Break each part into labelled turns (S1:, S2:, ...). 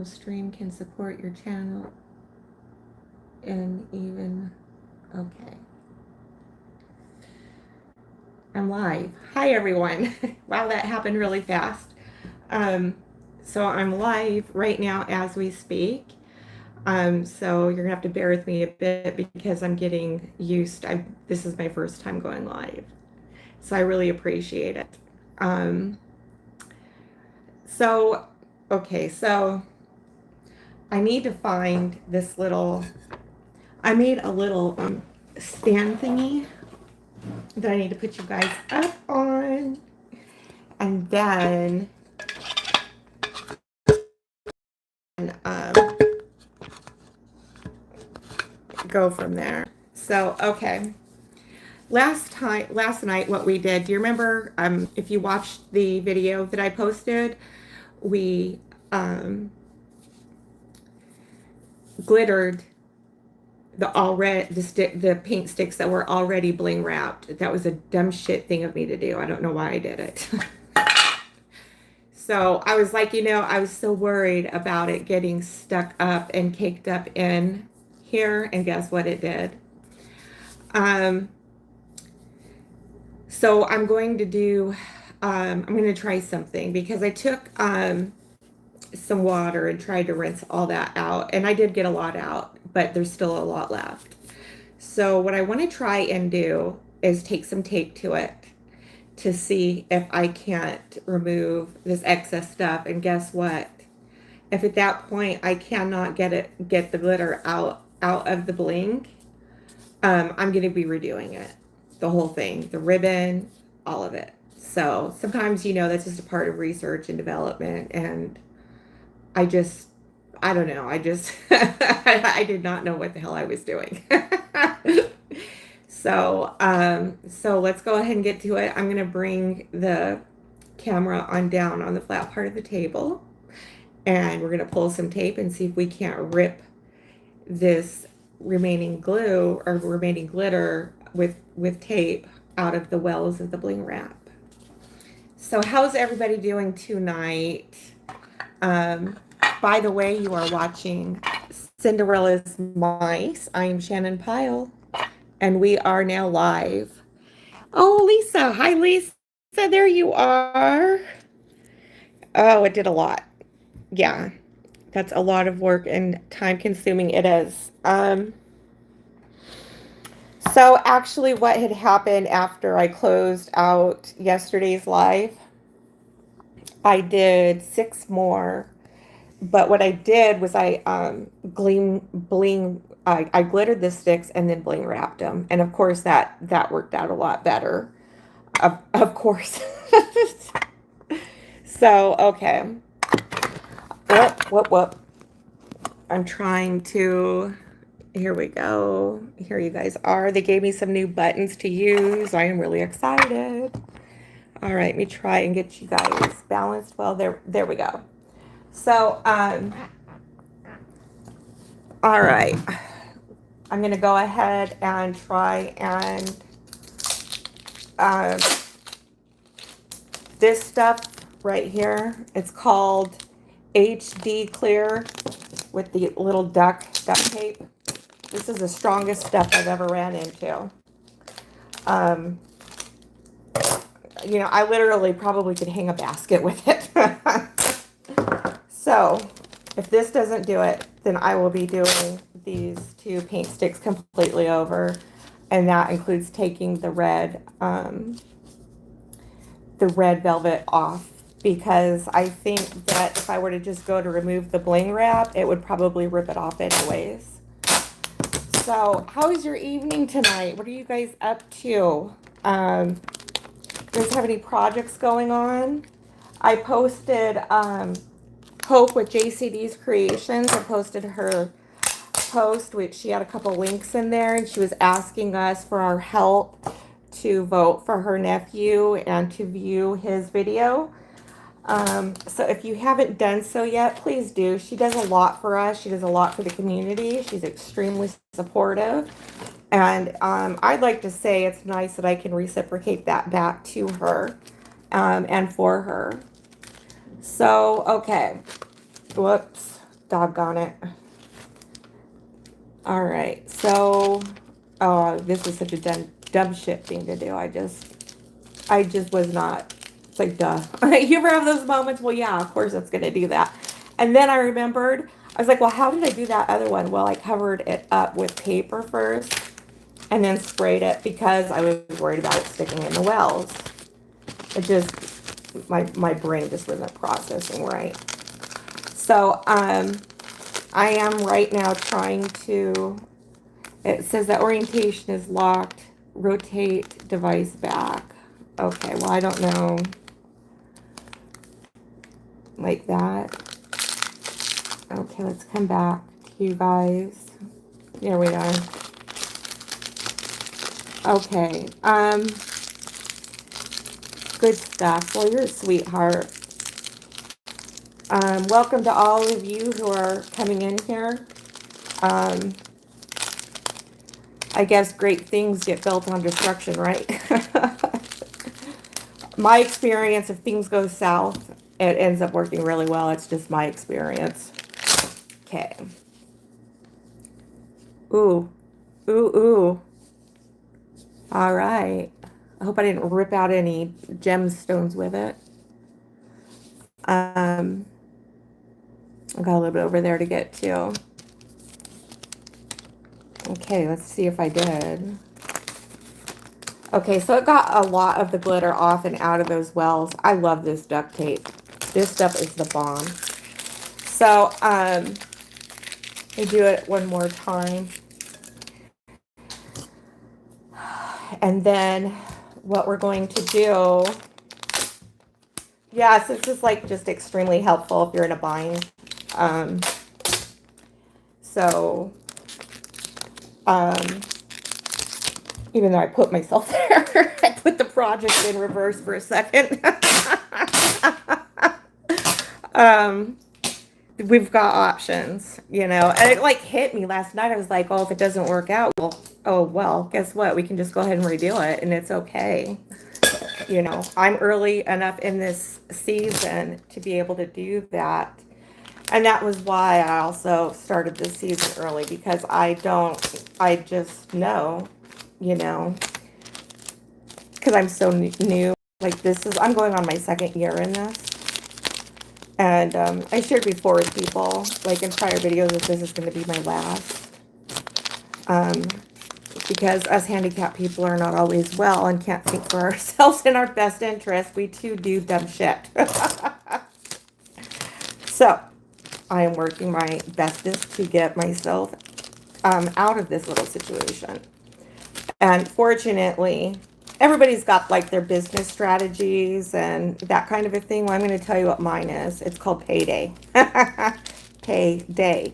S1: will stream can support your channel and even, okay. I'm live. Hi, everyone. Wow, that happened really fast. So I'm live right now as we speak. So you're gonna have to bear with me a bit because I'm getting used. This is my first time going live, so I really appreciate it. So, okay, so I need to find this little. I made a little stand thingy that I need to put you guys up on, and then go from there. So, okay. Last night, what we did, do you remember, if you watched the video that I posted, we glittered the paint sticks that were already bling wrapped. That was a dumb shit thing of me to do. I don't know why I did it. So I was like, I was so worried about it getting stuck up and caked up in here, and guess what it did? So I'm going to try something because I took some water and tried to rinse all that out, and I did get a lot out, but there's still a lot left. So what I want to try and do is take some tape to it to see if I can't remove this excess stuff. And guess what? If at that point I cannot get the glitter out of the bling, I'm going to be redoing it, the whole thing, the ribbon, all of it. So sometimes, that's just a part of research and development. And I don't know. I did not know what the hell I was doing. So let's go ahead and get to it. I'm going to bring the camera on down on the flat part of the table, and we're going to pull some tape and see if we can't rip this remaining glue or remaining glitter with tape out of the wells of the bling wrap. So how's everybody doing tonight? By the way, you are watching Cinderella's Mice. I am Shannon Pyle, and we are now live. Oh, Lisa. Hi, Lisa. There you are. Oh, it did a lot. Yeah, that's a lot of work and time consuming it is. So actually what had happened after I closed out yesterday's live, I did 6 more. But what I did was I I glittered the sticks and then bling wrapped them. And of course that worked out a lot better. Of course. So, okay. Whoop. I'm trying to, here we go. Here you guys are. They gave me some new buttons to use. I am really excited. All right, let me try and get you guys balanced. Well, there we go. So, all right. I'm going to go ahead and try and, this stuff right here, it's called HD Clear with the little duct tape. This is the strongest stuff I've ever ran into. I literally probably could hang a basket with it. So if this doesn't do it, then I will be doing these 2 paint sticks completely over. And that includes taking the red velvet off, because I think that if I were to just go to remove the bling wrap, it would probably rip it off anyways. So how is your evening tonight? What are you guys up to? You guys have any projects going on? I posted Hope with JCD's Creations. I posted her post, which she had a couple links in there, and she was asking us for our help to vote for her nephew and to view his video. So if you haven't done so yet, please do. She does a lot for us. She does a lot for the community. She's extremely supportive. And I'd like to say it's nice that I can reciprocate that back to her and for her. So, okay. Whoops. Doggone it. All right. So, oh, this is such a dumb shit thing to do. I just was not. It's like, duh. You ever have those moments? Well, yeah, of course it's going to do that. And then I remembered, I was like, well, how did I do that other one? Well, I covered it up with paper first and then sprayed it because I was worried about it sticking in the wells. It just, my brain just wasn't processing right. So, I am right now trying to, it says that orientation is locked, rotate device back. Okay, well, I don't know. Like that. Okay, let's come back to you guys. There we are. Okay, good stuff. Well, you're a sweetheart. Welcome to all of you who are coming in here. I guess great things get built on destruction, right? My experience, if things go south, it ends up working really well. It's just my experience. Okay. Ooh. Ooh, ooh. All right. I hope I didn't rip out any gemstones with it. I got a little bit over there to get to. Okay, let's see if I did. Okay, so it got a lot of the glitter off and out of those wells. I love this duct tape. This stuff is the bomb. So, I do it one more time. And then what we're going to do, yes, this is like just extremely helpful if you're in a bind. So, even though I put myself there, I put the project in reverse for a second. We've got options, you know, and it like hit me last night. I was like, oh, if it doesn't work out, well, oh, well, guess what? We can just go ahead and redo it and it's okay. You know, I'm early enough in this season to be able to do that. And that was why I also started this season early, because I just know, you know, because I'm so new. Like I'm going on my second year in this. And I shared before with people, like in prior videos, that this is going to be my last. Because us handicapped people are not always well and can't think for ourselves in our best interest. We too do dumb shit. So, I am working my bestest to get myself out of this little situation. And fortunately, everybody's got like their business strategies and that kind of a thing. Well, I'm going to tell you what mine is. It's called payday. Payday.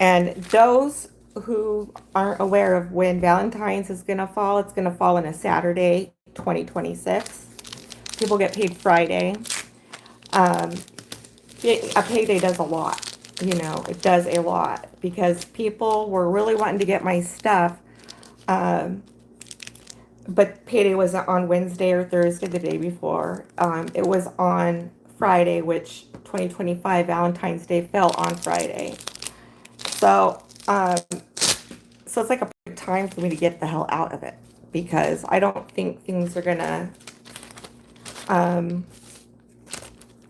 S1: And those who aren't aware of when Valentine's is going to fall, it's going to fall on a Saturday, 2026. People get paid Friday. A payday does a lot. You know, it does a lot because people were really wanting to get my stuff. But payday was on Wednesday or Thursday the day before. It was on Friday, which 2025 Valentine's Day fell on Friday. So, so it's like a perfect time for me to get the hell out of it, because I don't think things are gonna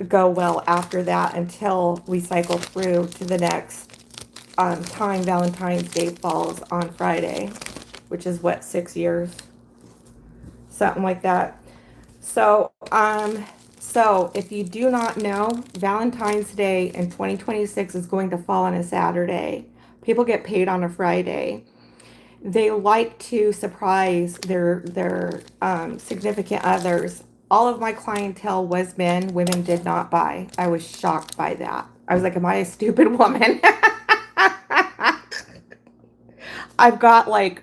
S1: go well after that until we cycle through to the next time Valentine's Day falls on Friday, which is what, 6 years? Something like that. So, so if you do not know, Valentine's Day in 2026 is going to fall on a Saturday. People get paid on a Friday. They like to surprise their significant others. All of my clientele was men. Women did not buy. I was shocked by that. I was like, am I a stupid woman? I've got like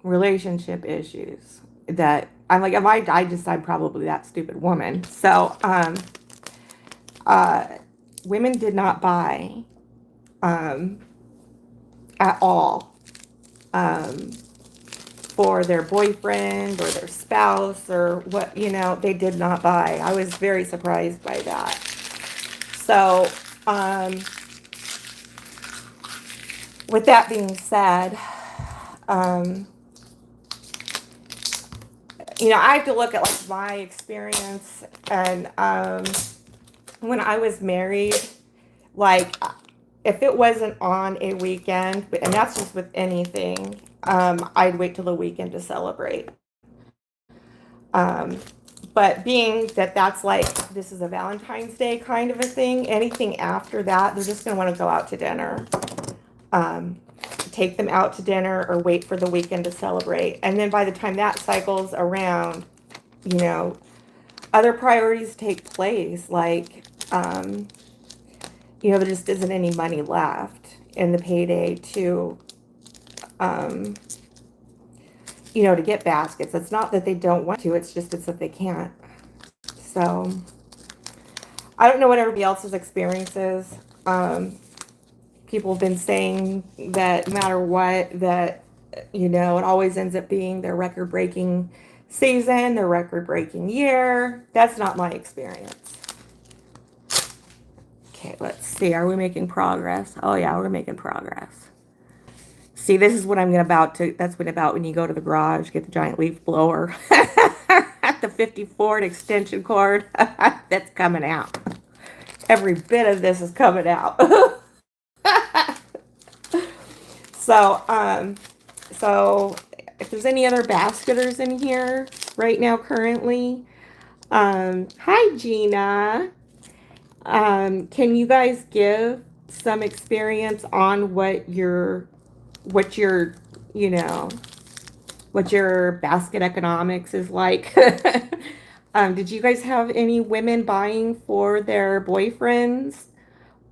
S1: relationship issues that I'm like, I'm probably that stupid woman. So, women did not buy, at all, for their boyfriend or their spouse or what, you know, they did not buy. I was very surprised by that. So, Um, with that being said, um, I have to look at like my experience and when I was married, like if it wasn't on a weekend, and that's just with anything, I'd wait till the weekend to celebrate. Um, but being that that's like this is a Valentine's Day kind of a thing, anything after that, they're just gonna want to go out to dinner. Um, take them out to dinner or wait for the weekend to celebrate. And then by the time that cycles around, you know, other priorities take place. Like, there just isn't any money left in the payday to, um, to get baskets. It's not that they don't want to, it's that they can't. So, I don't know what everybody else's experience is. People have been saying that no matter what, that, it always ends up being their record breaking season, their record breaking year. That's not my experience. Okay, let's see. Are we making progress? Oh, yeah, we're making progress. See, this is what that's what about when you go to the garage, get the giant leaf blower. The 54 extension cord, that's coming out. Every bit of this is coming out. So if there's any other basketers in here right now currently, hi Gina. Can you guys give some experience on what your what your basket economics is like? Did you guys have any women buying for their boyfriends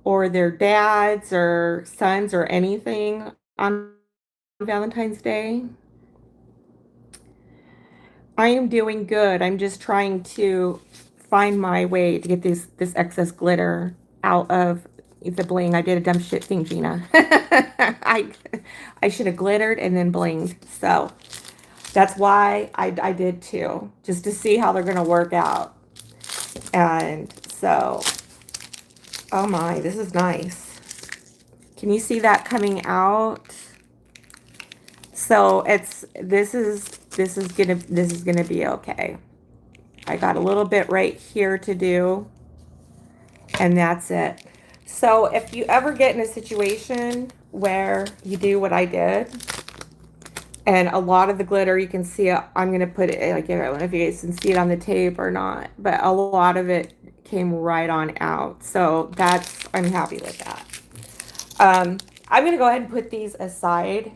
S1: or their dads or sons or anything on Valentine's Day? I am doing good. I'm just trying to find my way to get this excess glitter out of the bling. I did a dumb shit thing, Gina. I should have glittered and then blinged. So that's why I did too, just to see how they're gonna work out. And so, oh my, this is nice. Can you see that coming out? So this is gonna be okay. I got a little bit right here to do, and that's it. So if you ever get in a situation where you do what I did, and a lot of the glitter, you can see it, I'm gonna put it, like, I don't know if you guys can see it on the tape or not, but a lot of it came right on out. So I'm happy with that. I'm gonna go ahead and put these aside,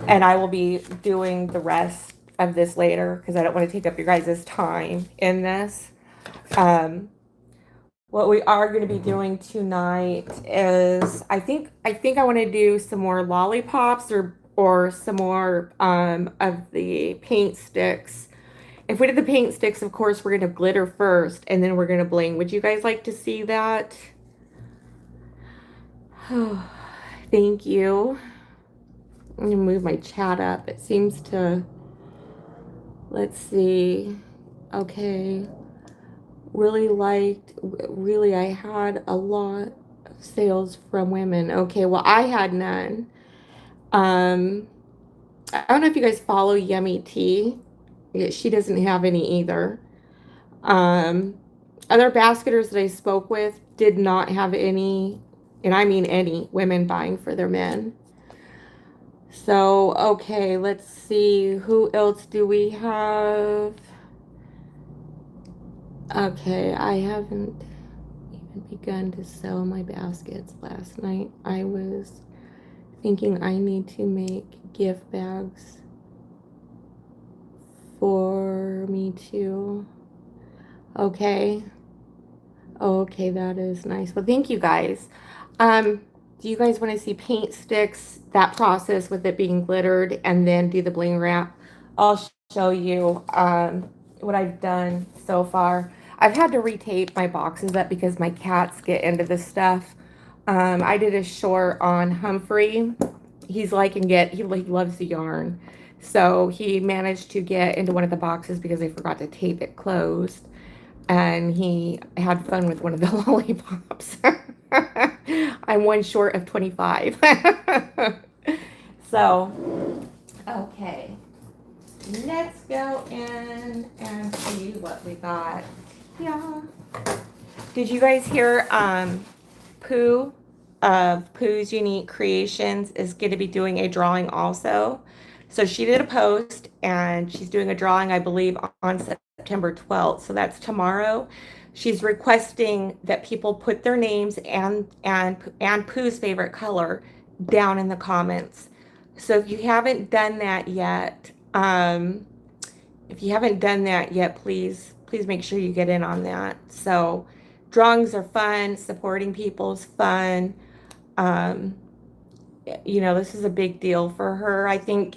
S1: and I will be doing the rest of this later because I don't want to take up your guys' time in this. What we are going to be doing tonight is I think I want to do some more lollipops or some more of the paint sticks. If we did the paint sticks, of course, we're going to glitter first and then we're going to bling. Would you guys like to see that? Thank you. I'm gonna move my chat up. It seems to, let's see. Okay. Really, I had a lot of sales from women. Okay, well, I had none. I don't know if you guys follow Yummy Tea. She doesn't have any either. Other basketers that I spoke with did not have any, and I mean any, women buying for their men. So, okay, let's see. Who else do we have? Okay, I haven't even begun to sell my baskets last night. I was thinking I need to make gift bags for me too. Okay. Okay, that is nice. Well, thank you guys. Do you guys want to see paint sticks, that process with it being glittered, and then do the bling wrap? I'll show you what I've done so far. I've had to retape my boxes up because my cats get into this stuff. I did a short on Humphrey. He loves the yarn. So he managed to get into one of the boxes because I forgot to tape it closed. And he had fun with one of the lollipops. I'm one short of 25. So, okay. Let's go in and see what we got. Yeah. Did you guys hear Pooh of Pooh's Unique Creations is going to be doing a drawing also? So she did a post and she's doing a drawing, I believe, on September 12th. So that's tomorrow. She's requesting that people put their names and Pooh's favorite color down in the comments. So if you haven't done that yet, please make sure you get in on that. So drawings are fun, supporting people is fun. Um, this is a big deal for her. I think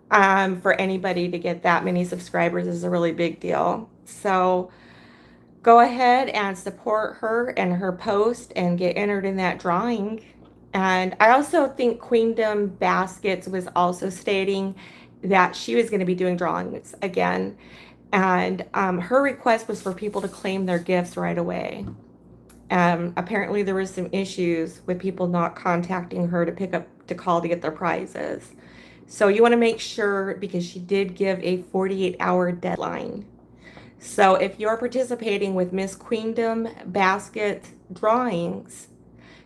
S1: for anybody to get that many subscribers is a really big deal. So go ahead and support her and her post and get entered in that drawing. And I also think Queendom Baskets was also stating that she was going to be doing drawings again. And her request was for people to claim their gifts right away. Apparently, there was some issues with people not contacting her to call to get their prizes. So you want to make sure, because she did give a 48-hour deadline. So if you're participating with Miss Queendom Basket Drawings,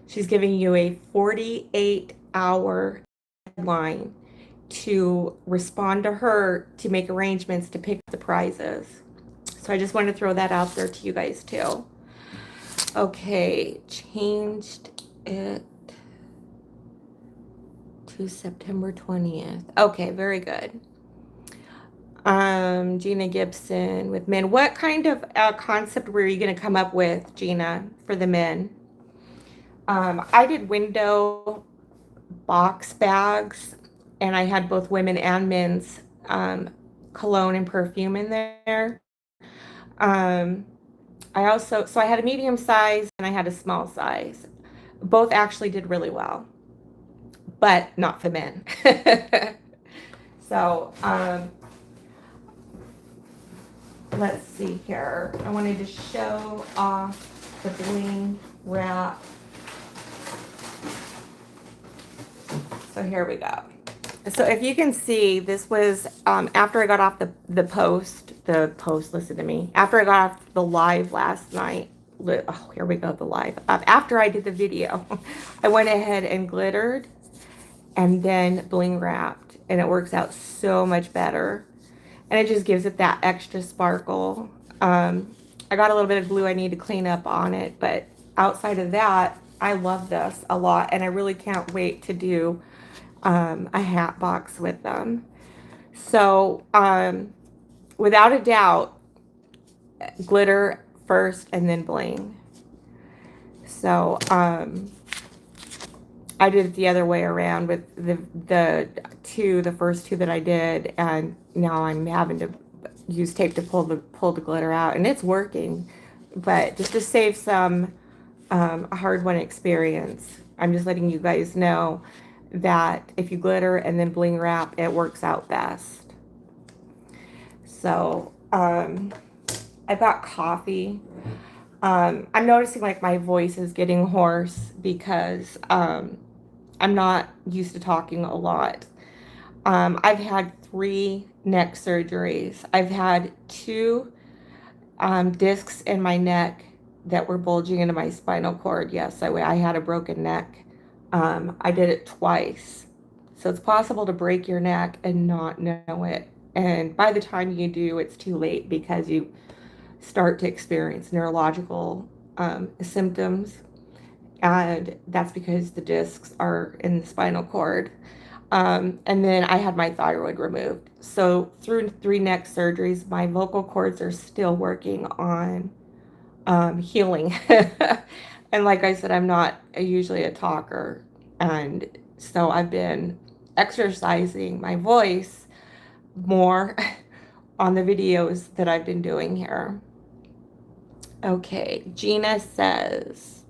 S1: she's giving you a 48-hour deadline to respond to her to make arrangements to pick the prizes. So I just wanted to throw that out there to you guys too. Okay, changed it to September 20th. Okay, very good. Gina Gibson with men. What kind of concept were you going to come up with, Gina, for the men? I did window box bags, and I had both women and men's cologne and perfume in there. I had a medium size and I had a small size. Both actually did really well, but not for men. So, let's see here. I wanted to show off the bling wrap. So here we go. So if you can see, this was after I got off the post, listen to me. After I got off the live last night, oh, here we go, the live. After I did the video, I went ahead and glittered and then bling wrapped, and it works out so much better. And it just gives it that extra sparkle. I got a little bit of glue I need to clean up on it, but outside of that, I love this a lot, and I really can't wait to do a hat box with them. So, without a doubt, glitter first and then bling. So, I did it the other way around with the first two that I did, and now I'm having to use tape to pull the glitter out, and it's working. But just to save some a hard-won experience, I'm just letting you guys know that if you glitter and then bling wrap, it works out best. So I got coffee. I'm noticing like my voice is getting hoarse because I'm not used to talking a lot. I've had 3 neck surgeries. I've had 2 discs in my neck that were bulging into my spinal cord. Yes, I had a broken neck. I did it twice. So it's possible to break your neck and not know it. And by the time you do, it's too late because you start to experience neurological symptoms. And that's because the discs are in the spinal cord. And then I had my thyroid removed. So through 3 neck surgeries, my vocal cords are still working on healing. And like I said, I'm not usually a talker. And so I've been exercising my voice more on the videos that I've been doing here. Okay, Gina says,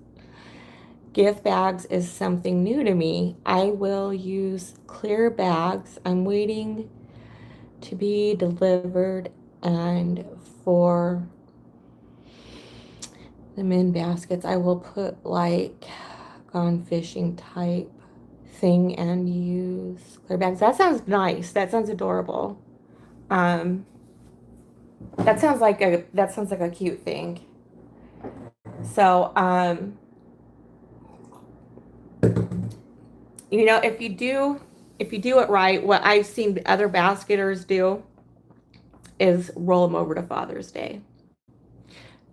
S1: gift bags is something new to me. I will use clear bags. I'm waiting to be delivered, and for the men baskets, I will put like on fishing type thing and use clear bags. That sounds nice. That sounds adorable. Um, that sounds like a cute thing. So, if you do it right, what I've seen other basketers do is roll them over to Father's Day.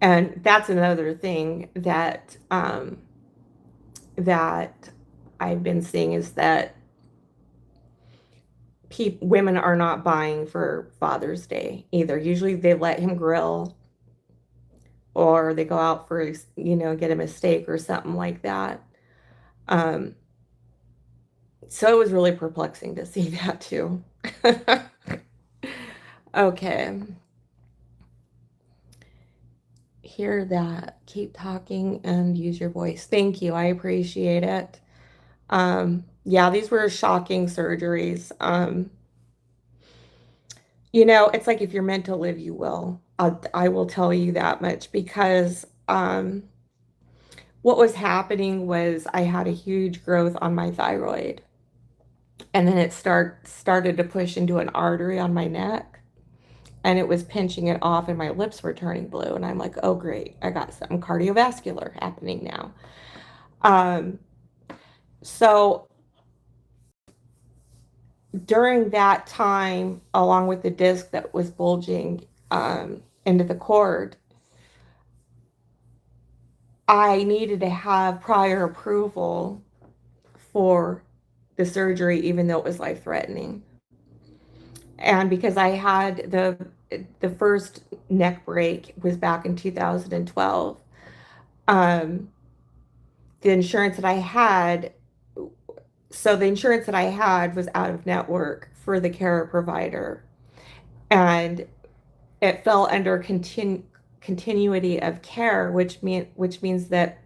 S1: And that's another thing that I've been seeing is that women are not buying for Father's Day either. Usually they let him grill or they go out for, get him a steak or something like that. Um, so it was really perplexing to see that too. Okay. Hear that. Keep talking and use your voice. Thank you. I appreciate it. Yeah, these were shocking surgeries. It's like if you're meant to live, you will. I will tell you that much because what was happening was I had a huge growth on my thyroid, and then it started to push into an artery on my neck, and it was pinching it off, and my lips were turning blue, and I'm like, oh great, I got something cardiovascular happening now. Um, so during that time, along with the disc that was bulging into the cord, I needed to have prior approval for the surgery, even though it was life threatening. And because I had the first neck break was back in 2012, um, the insurance that I had, so the insurance that I had was out of network for the care provider, and it fell under continuity of care, which means that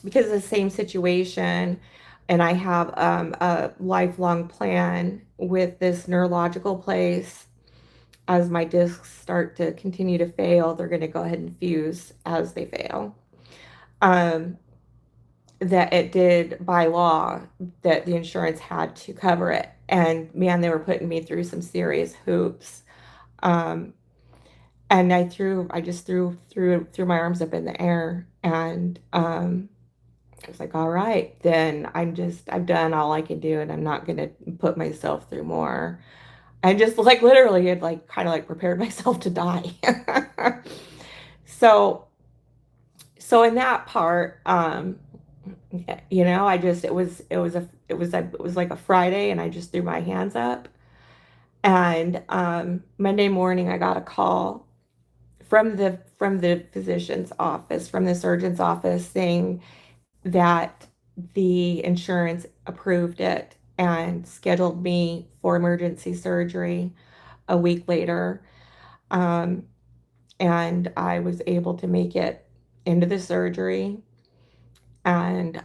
S1: because of the same situation, and I have a lifelong plan with this neurological place. As my discs start to continue to fail, they're going to go ahead and fuse as they fail. That it did by law that the insurance had to cover it, and man, they were putting me through some serious hoops. Um, and I just threw my arms up in the air, and I was like, all right, then I've done all I can do, and I'm not going to put myself through more. I just like literally had like kind of like prepared myself to die. so so in that part, I just it was like a Friday, and I just threw my hands up. And Monday morning, I got a call from the physician's office, from the surgeon's office, saying that the insurance approved it and scheduled me for emergency surgery a week later. Um, and I was able to make it into the surgery. And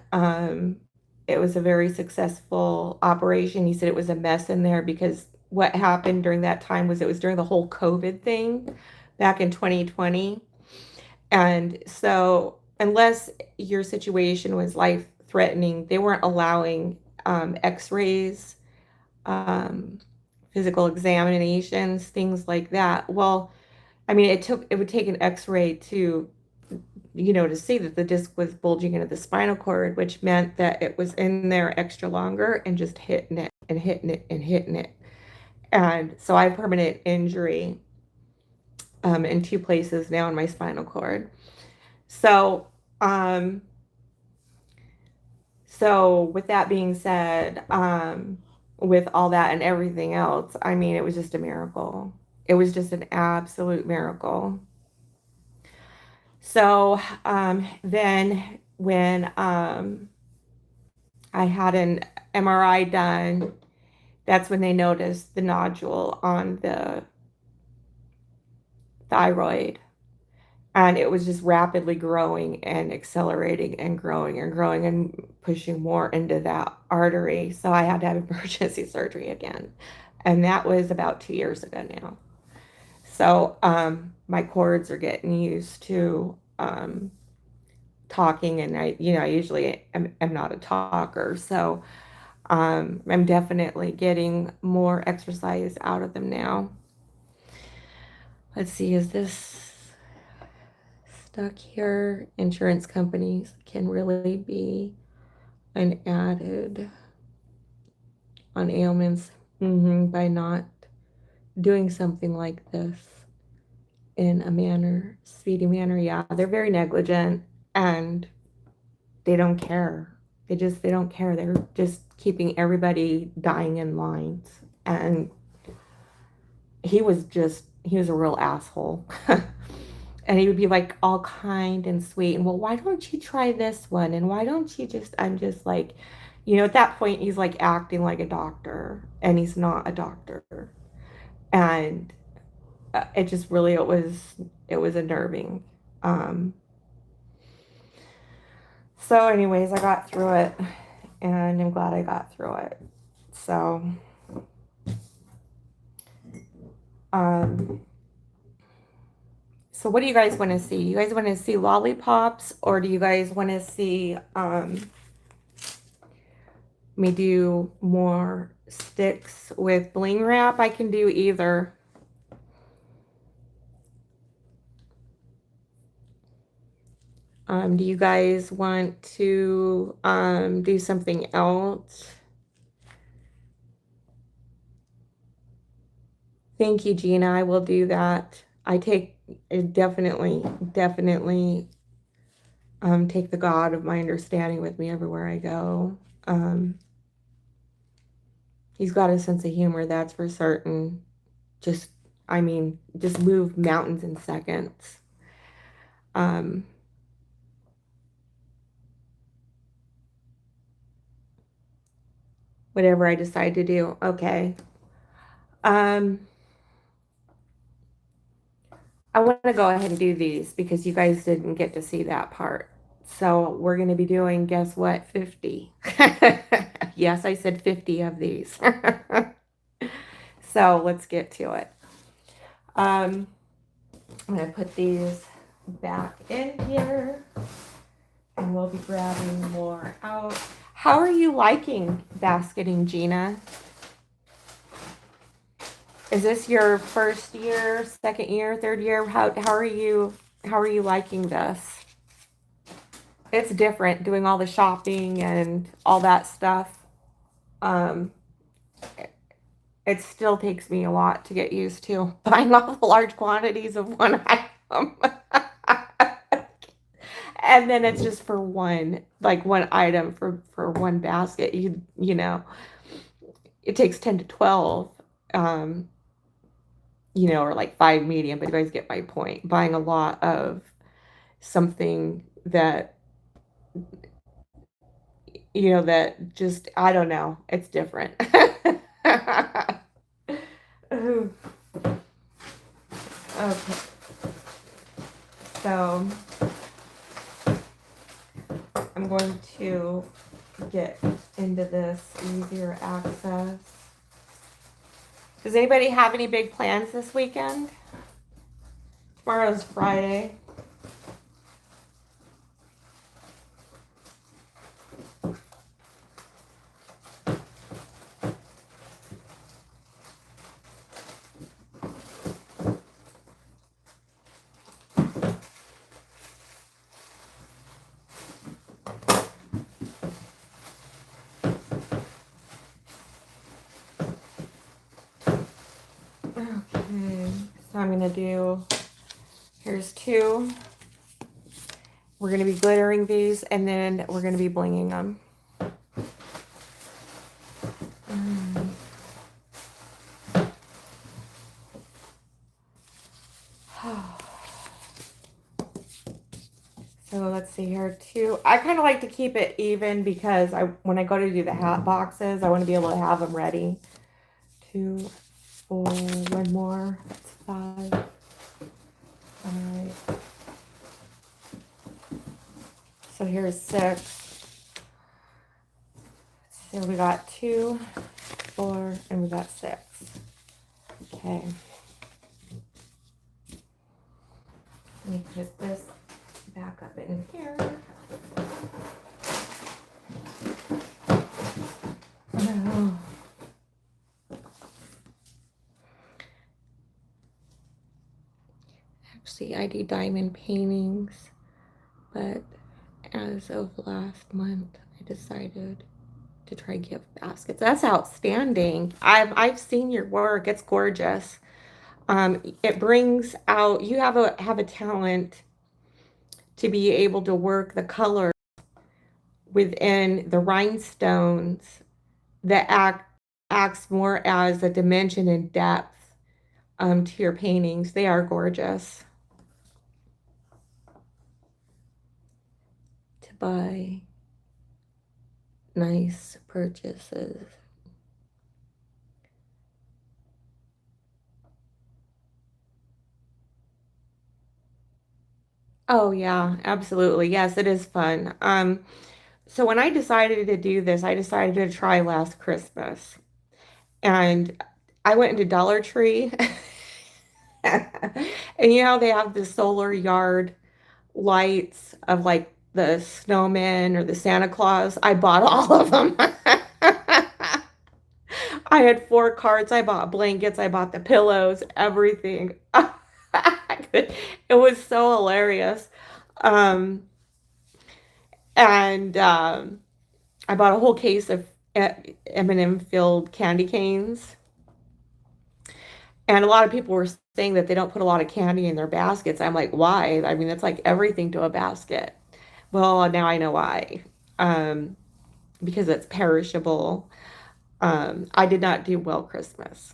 S1: it was a very successful operation. He said it was a mess in there because what happened during that time was it was during the whole COVID thing back in 2020. And so, unless your situation was life threatening, they weren't allowing x rays, um, physical examinations, things like that. Well, I mean, it would take an x ray to see that the disc was bulging into the spinal cord, which meant that it was in there extra longer and just hitting it and hitting it and hitting it. And so I have permanent injury in two places now in my spinal cord. So, um, so with that being said, with all that and everything else, I mean, it was just a miracle. It was just an absolute miracle. So, then when I had an MRI done, that's when they noticed the nodule on the thyroid, and it was just rapidly growing and accelerating and growing and growing and pushing more into that artery. So I had to have emergency surgery again, and that was about 2 years ago now. So my cords are getting used to talking, and I usually am not a talker, so I'm definitely getting more exercise out of them now. Let's see, is this stuck here? Insurance companies can really be an added on ailments by not doing something like this in a speedy manner. Yeah, they're very negligent and they don't care. They don't care. They're just keeping everybody dying in lines. And he was a real asshole. And he would be like all kind and sweet. And well, why don't you try this one? And why don't you just, I'm just like, at that point, he's like acting like a doctor and he's not a doctor. And it just really, it was unnerving. So anyways, I got through it and I'm glad I got through it. So, so what do you guys want to see? You guys want to see lollipops, or do you guys want to see me do more sticks with bling wrap? I can do either. Do you guys want to do something else? Thank you, Gina. I will do that. I definitely take the God of my understanding with me everywhere I go. He's got a sense of humor, that's for certain. Just move mountains in seconds. Whatever I decide to do. Okay. I want to go ahead and do these because you guys didn't get to see that part. So we're going to be doing, guess what, 50. Yes, I said 50 of these. So let's get to it. I'm going to put these back in here and we'll be grabbing more out. How are you liking basketing, Gina? Is this your first year, second year, third year? How are you liking this? It's different doing all the shopping and all that stuff. It still takes me a lot to get used to buying all the large quantities of one item. And then it's just for one item for one basket. You know, it takes 10 to 12. Or like 5 medium, but you guys get my point. Buying a lot of something that, that just, I don't know, it's different. Okay. So I'm going to get into this easier access. Does anybody have any big plans this weekend? Tomorrow's Friday. Okay, so I'm gonna do, here's 2. We're gonna be glittering these and then we're gonna be blinging them. So let's see here, 2. I kind of like to keep it even because when I go to do the hat boxes, I want to be able to have them ready. 2, 4, 1 more. That's 5. All right. So here's 6. So we got 2, 4, and we got 6. Okay. Let me put this back up in here. Oh. Actually, I do diamond paintings, but as of last month, I decided to try gift baskets. That's outstanding. I've seen your work. It's gorgeous. It brings out, you have a talent to be able to work the color within the rhinestones that acts more as a dimension and depth to your paintings. They are gorgeous. To buy nice purchases. Oh yeah, absolutely. Yes, it is fun. So when I decided to do this, I decided to try last Christmas. And I went into Dollar Tree. And you know how they have the solar yard lights of like the snowman or the Santa Claus? I bought all of them. I had 4 carts. I bought blankets. I bought the pillows, everything. It was so hilarious. Um, and I bought a whole case of M&M filled candy canes. And a lot of people were saying that they don't put a lot of candy in their baskets. I'm like, why? I mean, that's like everything to a basket. Well, now I know why. Um, because it's perishable. I did not do well Christmas.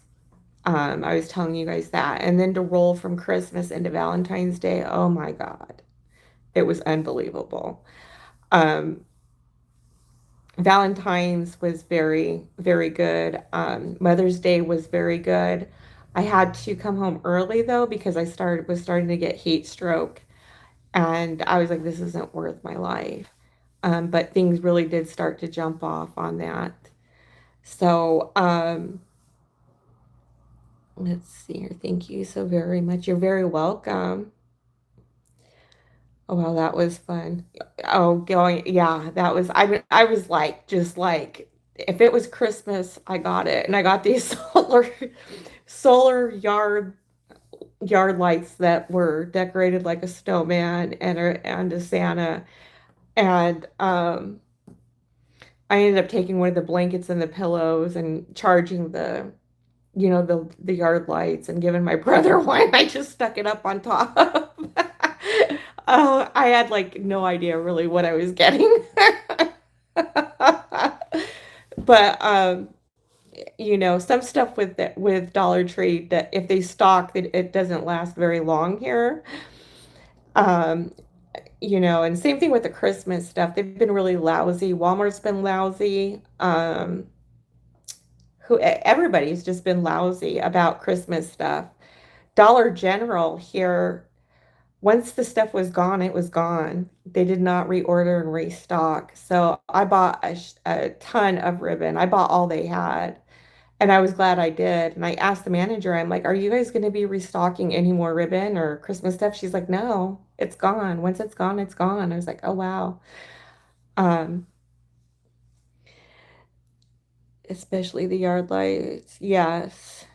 S1: I was telling you guys that. And then to roll from Christmas into Valentine's Day, oh my God. It was unbelievable. Um, Valentine's was very, very good. Mother's Day was very good. I had to come home early though because I was starting to get heat stroke, and I was like, this isn't worth my life. But things really did start to jump off on that. So let's see here. Thank you so very much. You're very welcome. Oh, wow, that was fun. Oh, yeah, that was, I was like, just like, if it was Christmas, I got it. And I got these solar yard lights that were decorated like a snowman and a Santa. And I ended up taking one of the blankets and the pillows and charging the yard lights and giving my brother one. I just stuck it up on top. Oh, I had like no idea really what I was getting. But some stuff with Dollar Tree that if they stock it doesn't last very long here. Um, and same thing with the Christmas stuff. They've been really lousy. Walmart's been lousy. Everybody's just been lousy about Christmas stuff. Dollar General here, once the stuff was gone, it was gone. They did not reorder and restock. So I bought a ton of ribbon. I bought all they had. And I was glad I did. And I asked the manager, I'm like, are you guys going to be restocking any more ribbon or Christmas stuff? She's like, no, it's gone. Once it's gone, it's gone. I was like, oh, wow. Um, Especially the yard lights. Yes.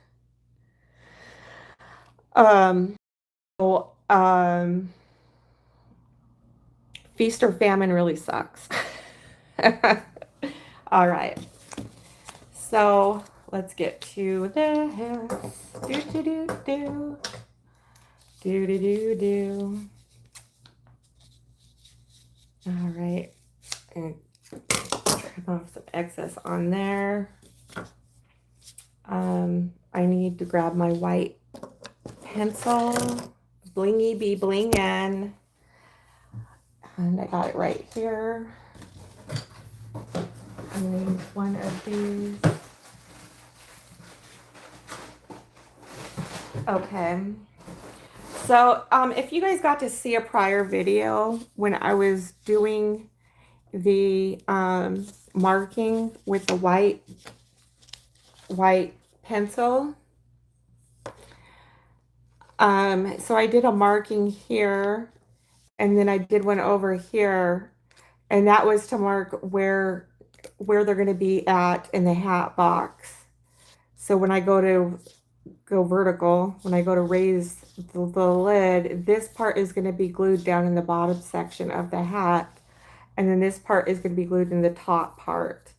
S1: Um, so, feast or famine really sucks. All right. So let's get to this. Do, do, do, do. Do, do, do, do. All right. And trim off some excess on there. I need to grab my white pencil. Blingy be blingin'. And I got it right here. I need one of these. Okay. So if you guys got to see a prior video when I was doing the marking with the white pencil, so I did a marking here And then I did one over here, and that was to mark where they're going to be at in the hat box. So when I go vertical, when I go to raise the lid, this part is going to be glued down in the bottom section of the hat, and then this part is going to be glued in the top part,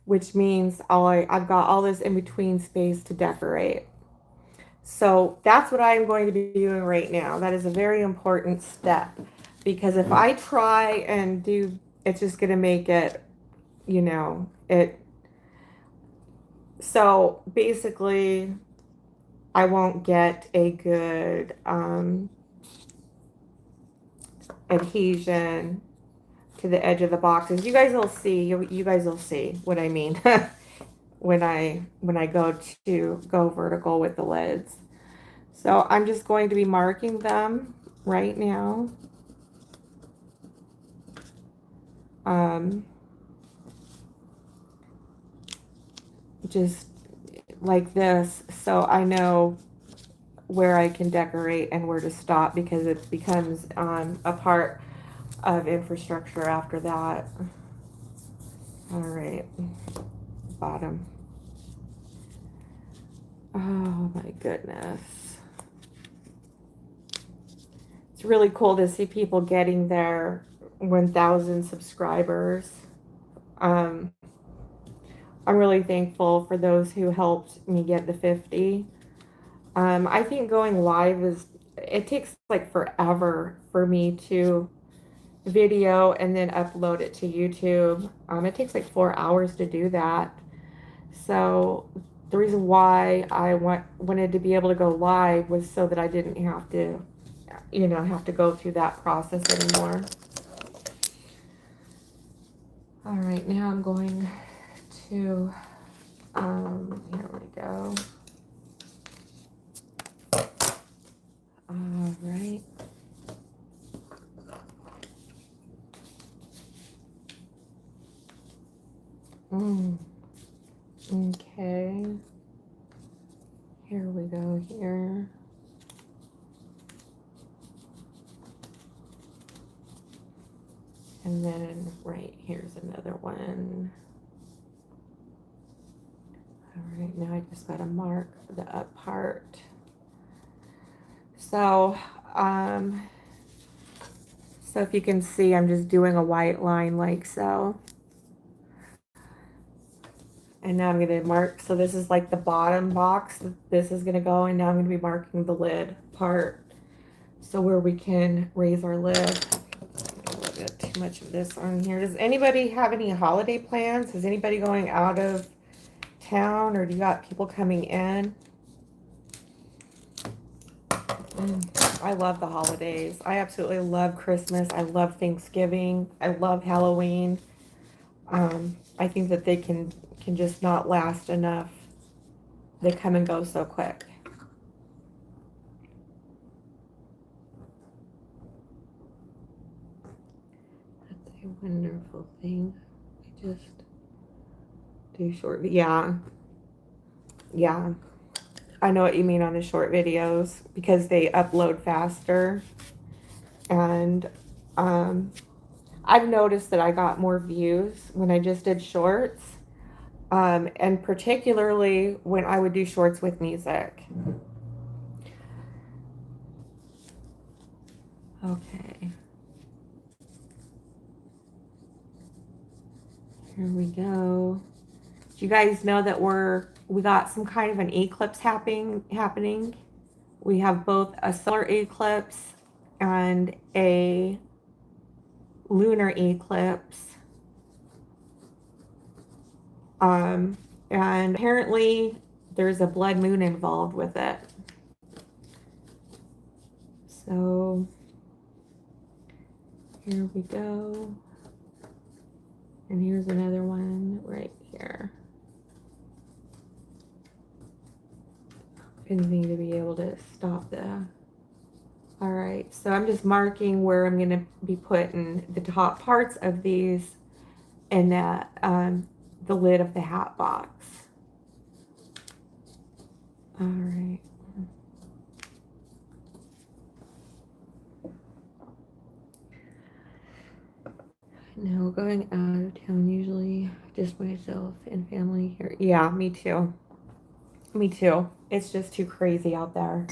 S1: which means I've got all this in between space to decorate. So that's what I'm going to be doing right now. That is a very important step, because if I try and do, it's just going to make it, it. So basically, I won't get a good adhesion to the edge of the boxes. You guys will see. You guys will see what I mean when I go vertical with the lids. So I'm just going to be marking them right now. Just like this, so I know where I can decorate and where to stop, because it becomes a part of infrastructure after that. All right, bottom. Oh my goodness. It's really cool to see people getting their 1,000 subscribers. I'm really thankful for those who helped me get the 50. I think going live it takes like forever for me to video and then upload it to YouTube. It takes like 4 hours to do that. So the reason why I wanted to be able to go live was so that I didn't have to, have to go through that process anymore. All right, now I'm going to, here we go. All right. Okay. Here we go here. And then right here's another one. All right, now I just got to mark the up part. So, so if you can see, I'm just doing a white line like so. And now I'm going to mark, so this is like the bottom box this is going to go, and now I'm going to be marking the lid part. So where we can raise our lid. A little bit too much of this on here. Does anybody have any holiday plans? Is anybody going out of town, or do you got people coming in? I love the holidays. I absolutely love Christmas. I love Thanksgiving. I love Halloween. I think that they can just not last enough. They come and go so quick. That's a wonderful thing. I just do short. Yeah. I know what you mean on the short videos, because they upload faster. And I've noticed that I got more views when I just did shorts. And particularly when I would do shorts with music. Okay. Here we go. Do you guys know that we got some kind of an eclipse happening? We have both a solar eclipse and a lunar eclipse. And apparently there's a blood moon involved with it. So here we go. And here's another one right here. Pins need to be able to stop the. All right, so I'm just marking where I'm going to be putting the top parts of these in the lid of the hat box. All right. No, going out of town usually just myself and family here. Yeah, me too. Me too. It's just too crazy out there.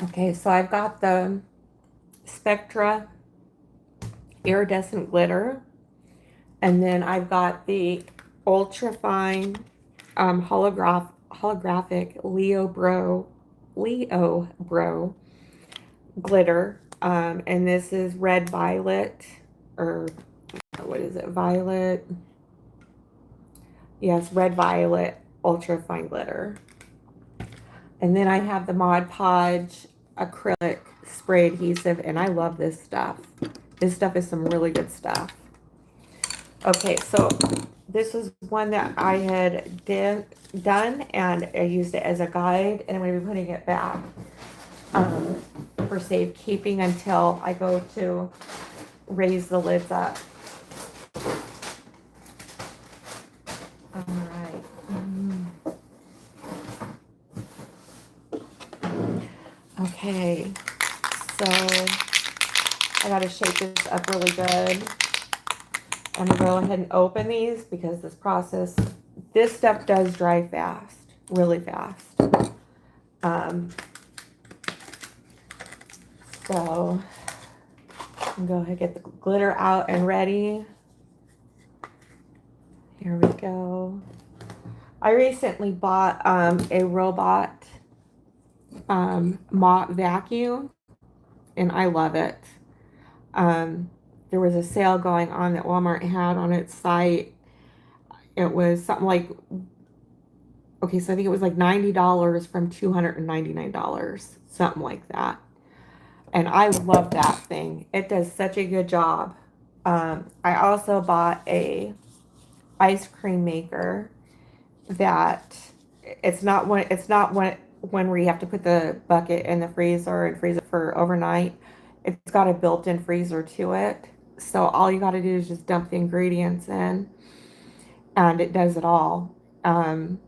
S1: Okay, so I've got the Spectra iridescent glitter, and then I've got the ultra fine holographic Leo Bro glitter, and this is red violet, or what is it, violet? Yes, red violet ultra fine glitter. And then I have the Mod Podge acrylic spray adhesive, and I love this stuff. This stuff is some really good stuff. Okay, so this is one that I had done, and I used it as a guide, and I'm going to be putting it back for safekeeping until I go to raise the lids up. All right. Okay, so I got to shake this up really good. I'm going to go ahead and open these because this stuff does dry fast, really fast. So I'm going to go ahead and get the glitter out and ready. Here we go. I recently bought a robot mop vacuum, and I love it. There was a sale going on that Walmart had on its site. It was something like, okay, so I think it was like $90 from $299, something like that. And I love that thing. It does such a good job. I also bought a ice cream maker that it's not one where you have to put the bucket in the freezer and freeze it for overnight. It's got a built-in freezer to it. So all you got to do is just dump the ingredients in, and it does it all. So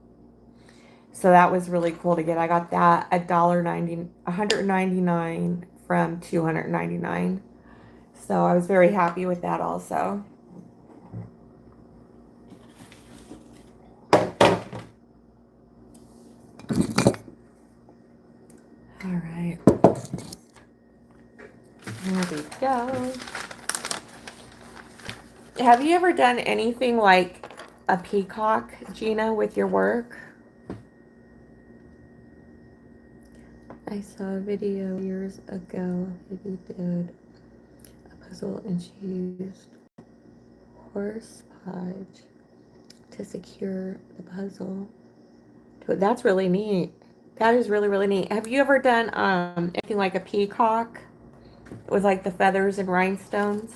S1: that was really cool to get. I got that $199 from $299. So I was very happy with that also. All right. There we go. Have you ever done anything like a peacock, Gina, with your work? I saw a video years ago that you did a puzzle and she used horse podge to secure the puzzle. That's really neat. That is really, really neat. Have you ever done anything like a peacock with like the feathers and rhinestones?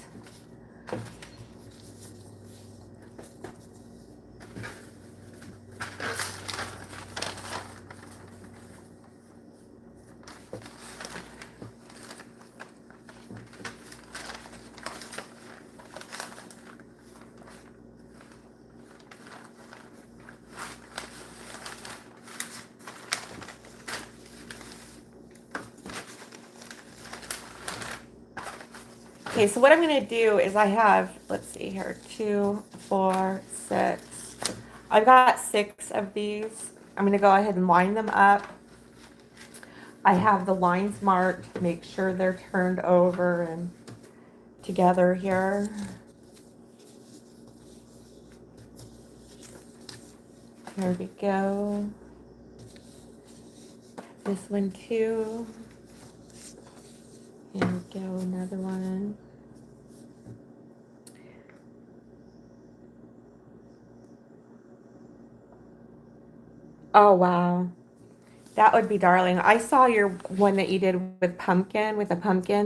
S1: Okay, so what I'm going to do is I have, let's see here, 2, 4, 6. I've got 6 of these. I'm going to go ahead and line them up. I have the lines marked, make sure they're turned over and together here. There we go. This one too. Here we go, another one. Oh, wow. That would be darling. I saw your one that you did with a pumpkin.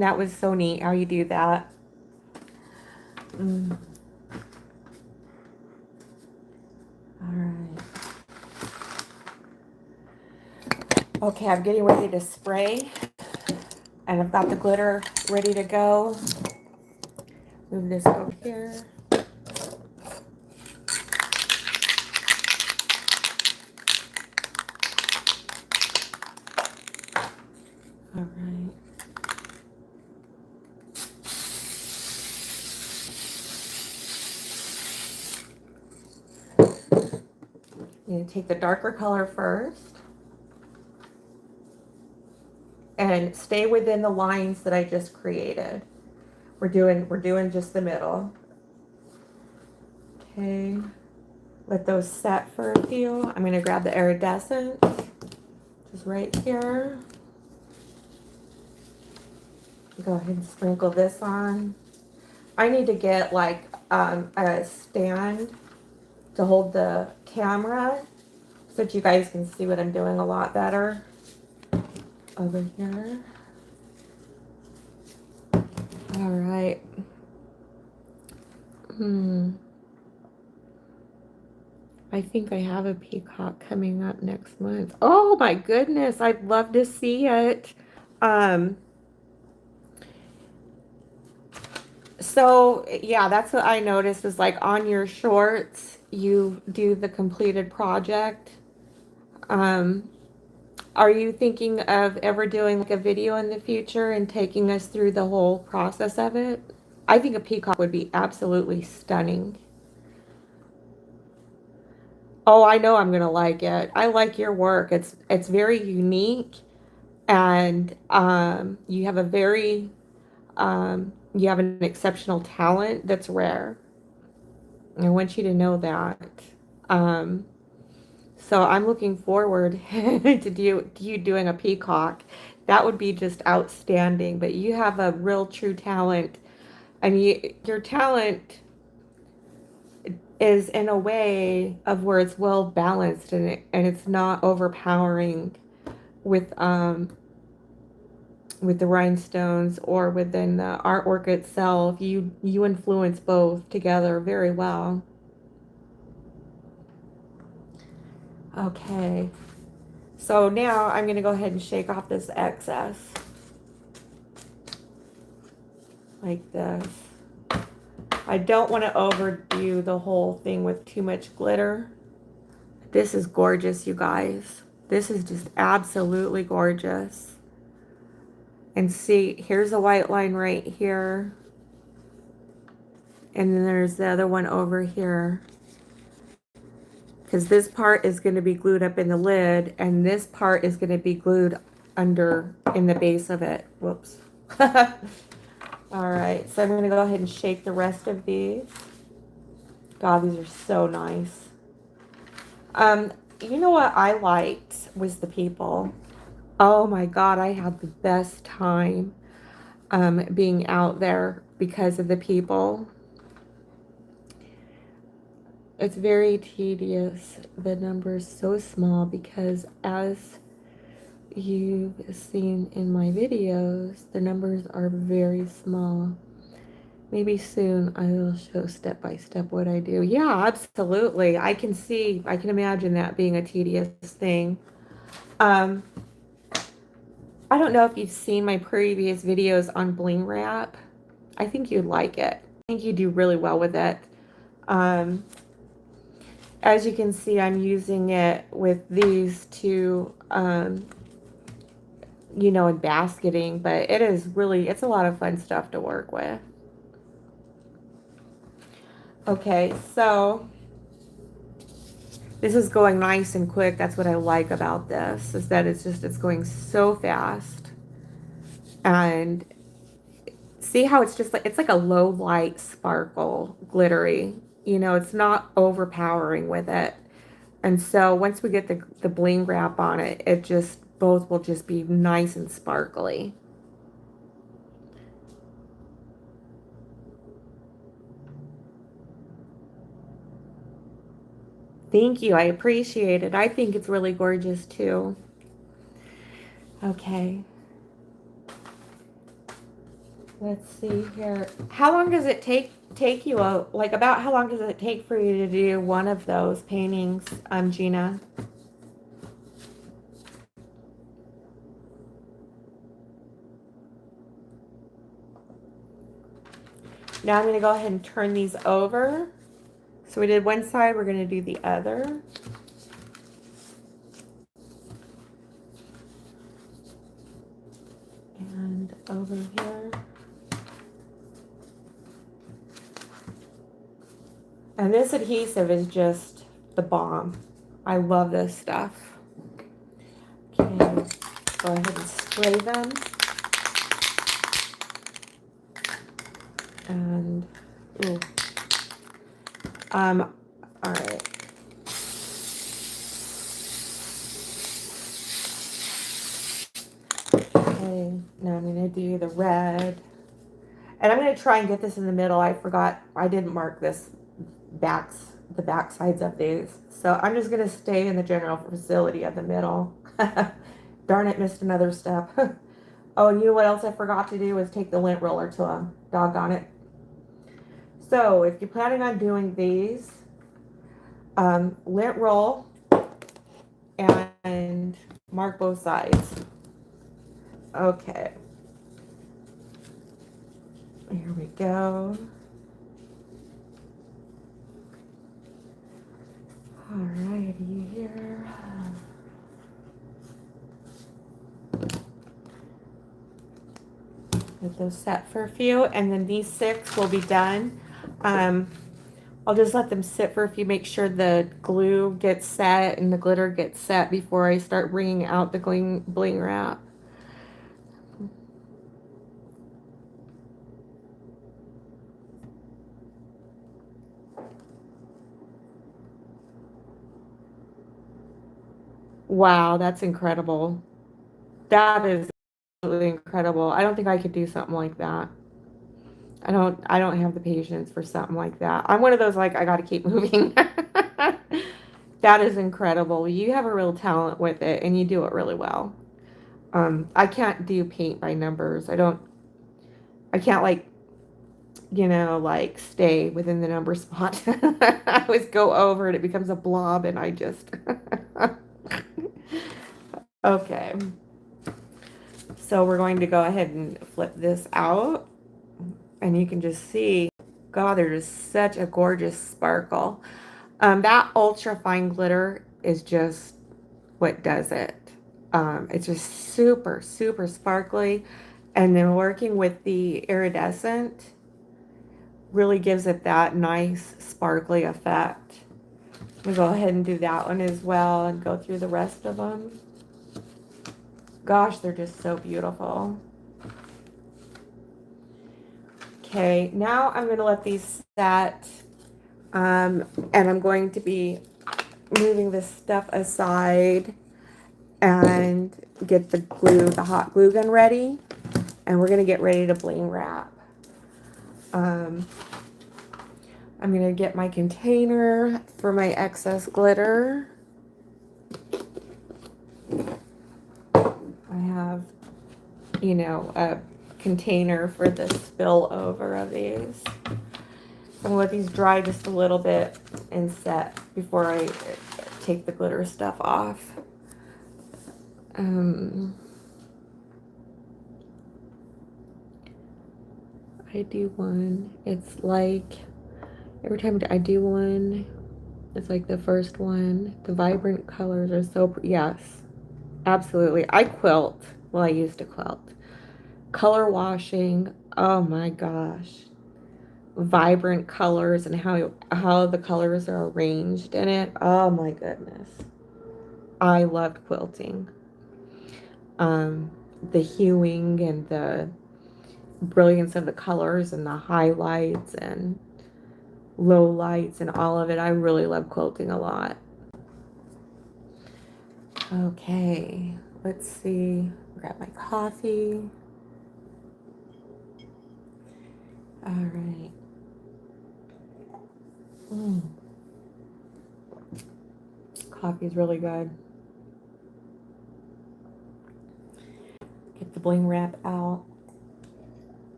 S1: That was so neat how you do that. All right. Okay, I'm getting ready to spray. And I've got the glitter ready to go. Move this over here. All right. I'm going to take the darker color first and stay within the lines that I just created. We're doing just the middle. Okay. Let those set for a few. I'm going to grab the iridescent, which is right here. Go ahead and sprinkle this on. I need to get like a stand to hold the camera so that you guys can see what I'm doing a lot better. Over here. All right. I think I have a peacock coming up next month. Oh my goodness, I'd love to see it. So yeah, that's what I noticed is like on your shorts, you do the completed project. Are you thinking of ever doing like a video in the future and taking us through the whole process of it? I think a peacock would be absolutely stunning. Oh, I know I'm gonna like it. I like your work. It's very unique, and you have an exceptional talent that's rare. I want you to know that. Um, so I'm looking forward to you doing a peacock. That would be just outstanding. But you have a real true talent, and your talent is in a way of where it's well balanced and it's not overpowering with the rhinestones or within the artwork itself. You influence both together very well. Okay, so now I'm going to go ahead and shake off this excess like this. I don't want to overdo the whole thing with too much glitter. This is gorgeous, you guys. This is just absolutely gorgeous. And see, here's a white line right here. And then there's the other one over here. Because this part is going to be glued up in the lid, and this part is going to be glued under in the base of it. Whoops. All right, so I'm going to go ahead and shake the rest of these. God, these are so nice. You know what I liked was the people. Oh my God, I had the best time being out there because of the people. It's very tedious. The number's so small because as you've seen in my videos, the numbers are very small. Maybe soon I will show step by step what I do. Yeah, absolutely. I can imagine that being a tedious thing. I don't know if you've seen my previous videos on bling wrap. I think you'd like it. I think you do really well with it. As you can see, I'm using it with these two, in basketing, but it's a lot of fun stuff to work with. Okay, so this is going nice and quick. That's what I like about this, is that it's going so fast. And see how it's just like, it's like a low light sparkle, glittery. It's not overpowering with it. And so once we get the bling wrap on it, both will just be nice and sparkly. Thank you. I appreciate it. I think it's really gorgeous too. Okay. Let's see here. How long does it take you about how long does it take for you to do one of those paintings, Gina? Now I'm going to go ahead and turn these over. So we did one side, we're going to do the other. And over here. And this adhesive is just the bomb. I love this stuff. Okay, go ahead and spray them. And, ooh. All right. Okay, now I'm gonna do the red. And I'm gonna try and get this in the middle. I forgot, I didn't mark the back sides of these. So I'm just gonna stay in the general facility of the middle. Darn it, missed another step. Oh, and you know what else I forgot to do was take the lint roller to them. Doggone it. So if you're planning on doing these, lint roll and mark both sides. Okay. Here we go. Alrighty here. Get those set for a few, and then these 6 will be done. I'll just let them sit for a few, make sure the glue gets set and the glitter gets set before I start bringing out the bling wrap. Wow, that's incredible. That is absolutely incredible. I don't think I could do something like that. I don't have the patience for something like that. I'm one of those, like, I got to keep moving. That is incredible. You have a real talent with it and you do it really well. I can't do paint by numbers. I can't, like, like stay within the number spot. I always go over and it becomes a blob and I just, okay. So we're going to go ahead and flip this out. And you can just see, God, there's such a gorgeous sparkle. That ultra fine glitter is just what does it. It's just super, super sparkly. And then working with the iridescent really gives it that nice sparkly effect. We'll go ahead and do that one as well and go through the rest of them. Gosh, they're just so beautiful. Okay, now I'm going to let these set, and I'm going to be moving this stuff aside and get the hot glue gun ready, and we're going to get ready to bling wrap. I'm going to get my container for my excess glitter. I have, a container for the spillover of these. I'm gonna let these dry just a little bit and set before I take the glitter stuff off. I do one. It's like every time I do one, it's like the first one. The vibrant colors are so yes, absolutely. I quilt. Well, I used to quilt. Color washing, oh my gosh. Vibrant colors and how the colors are arranged in it. Oh my goodness. I loved quilting. The hewing and the brilliance of the colors and the highlights and low lights and all of it. I really love quilting a lot. Okay, let's see. Grab my coffee. All right. Coffee is really good. Get the bling wrap out.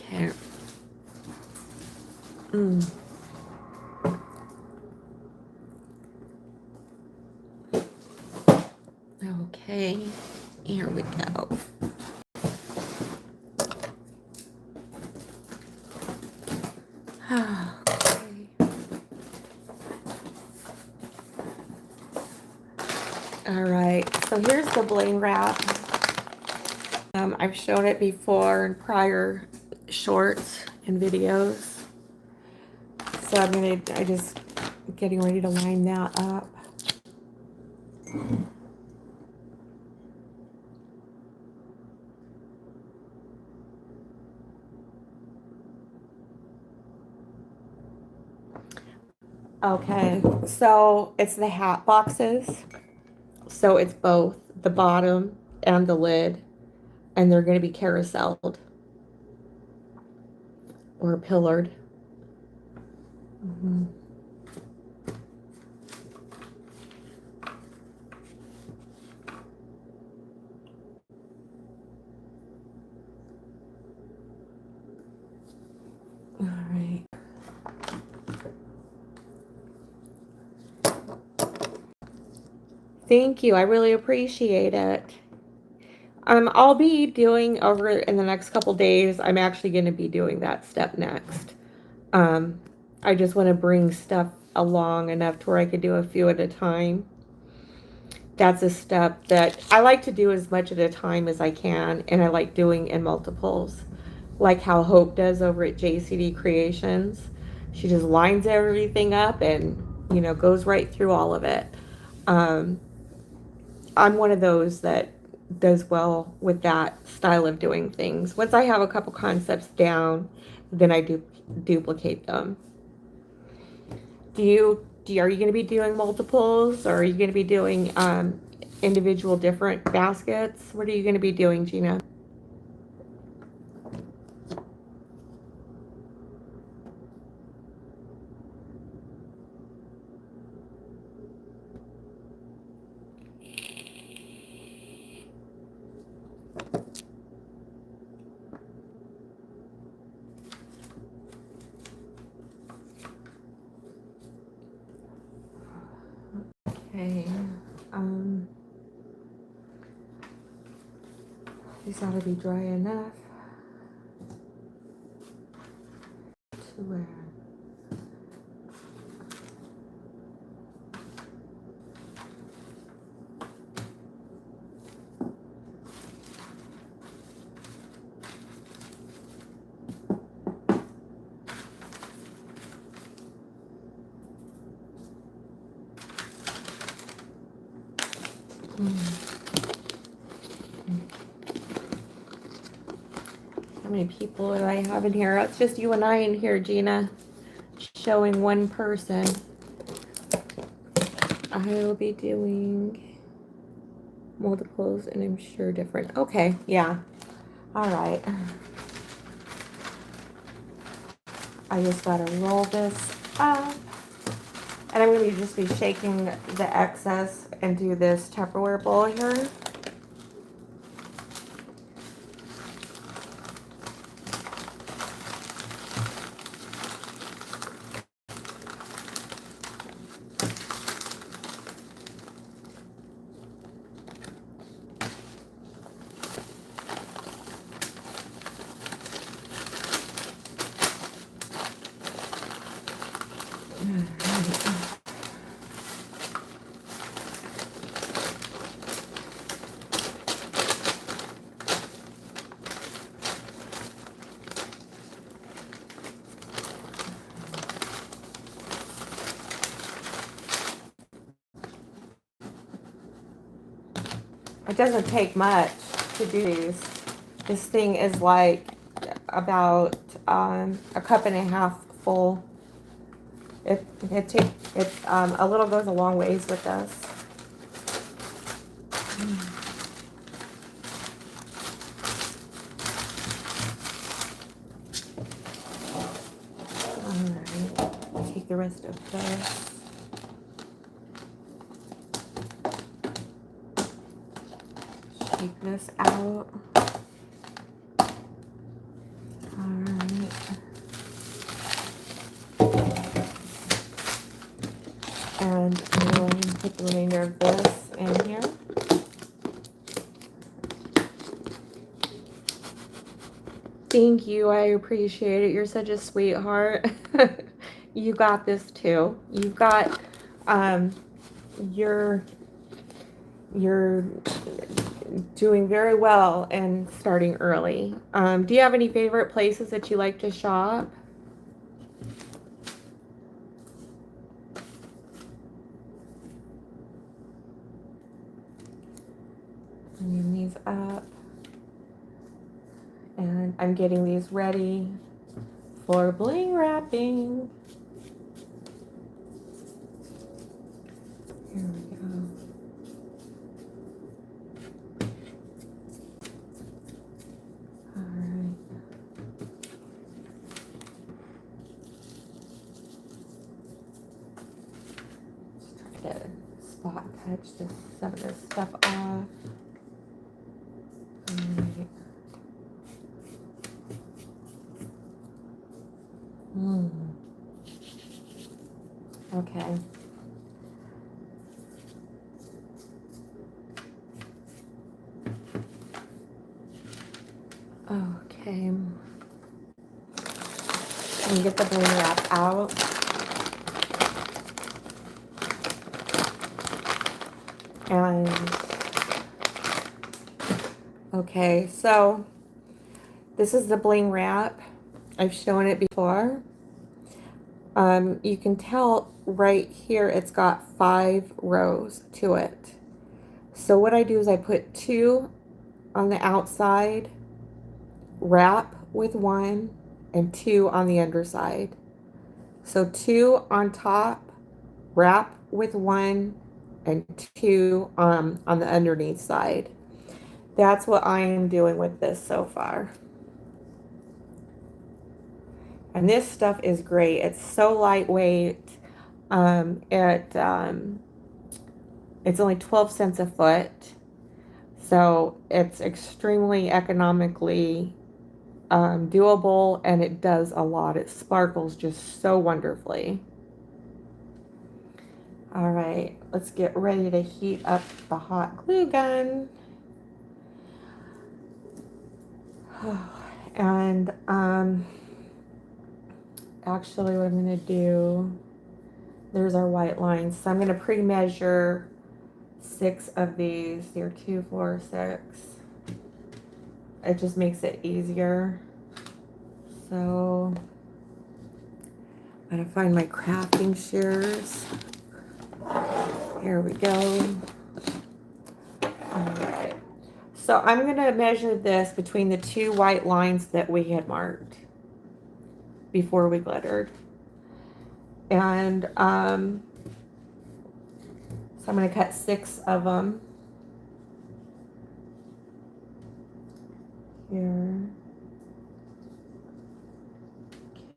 S1: Okay. Okay, here we go. Okay. All right, so here's the bling wrap. I've shown it before in prior shorts and videos. So I just getting ready to line that up. Okay, so it's the hat boxes. So it's both the bottom and the lid, and they're going to be carouseled or pillared. Mm-hmm. All right. Thank you. I really appreciate it. I'll be doing over in the next couple days. I'm actually going to be doing that step next. Um, I just want to bring stuff along enough to where I could do a few at a time. That's a step that I like to do as much at a time as I can, and I like doing in multiples, like how Hope does over at JCD Creations. She just lines everything up and, goes right through all of it. Um, I'm one of those that does well with that style of doing things. Once I have a couple concepts down, then I do duplicate them. Are you going to be doing multiples, or are you going to be doing individual different baskets? What are you going to be doing, Gina? Okay. These ought to be dry enough to wear. How many people do I have in here? It's just you and I in here, Gina. Showing one person. I will be doing multiples, and I'm sure different. Okay, yeah. All right. I just gotta roll this up. And I'm going to just be shaking the excess and do this Tupperware bowl here. It doesn't take much to do these. This thing is like about a cup and a half full. It's a little goes a long ways with this. All right, take the rest of this. Take this out. Alright. And I'm going to put the remainder of this in here. Thank you. I appreciate it. You're such a sweetheart. You got this too. You've got you're doing very well and starting early. Do you have any favorite places that you like to shop? clean these up. And I'm getting these ready for bling wrapping. Here we go. All right. Let's try to spot touch some of this stuff off. All right. Okay. Okay. Let me get the bling wrap out. And okay, so this is the bling wrap. I've shown it before. You can tell right here it's got 5 rows to it. So what I do is I put 2 on the outside, wrap with 1, and 2 on the underside. So 2 on top, wrap with 1, and 2 on the underneath side. That's what I am doing with this so far. And this stuff is great. It's so lightweight. It's only 12 cents a foot. So it's extremely economically doable, and it does a lot. It sparkles just so wonderfully. All right, let's get ready to heat up the hot glue gun. And actually what I'm going to do, there's our white lines. So I'm going to pre-measure 6 of these. Here, 2, 4, 6. It just makes it easier. So I'm going to find my crafting shears. Here we go. All right. So I'm going to measure this between the 2 white lines that we had marked before we glittered. And so I'm going to cut 6 of them. Here.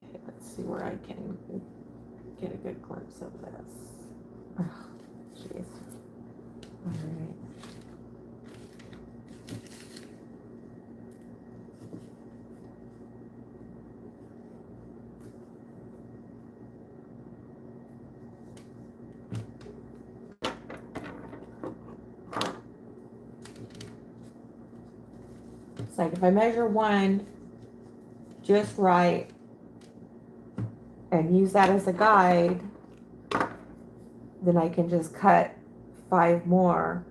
S1: Okay, let's see where I can get a good glimpse of this. Oh, jeez. All right. It's like if I measure 1 just right and use that as a guide, then I can just cut 5 more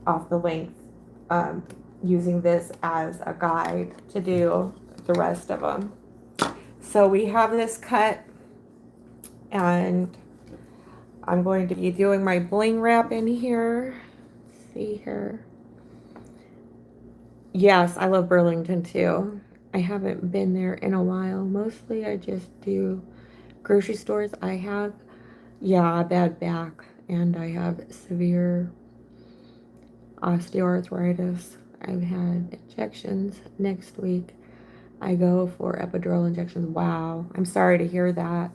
S1: off the length, using this as a guide to do the rest of them. So we have this cut, and I'm going to be doing my bling wrap in here. Let's see here. Yes, I love Burlington too. I haven't been there in a while. Mostly I just do grocery stores. I have, yeah, a bad back, and I have severe osteoarthritis. I've had injections. Next week I go for epidural injections. Wow, I'm sorry to hear that.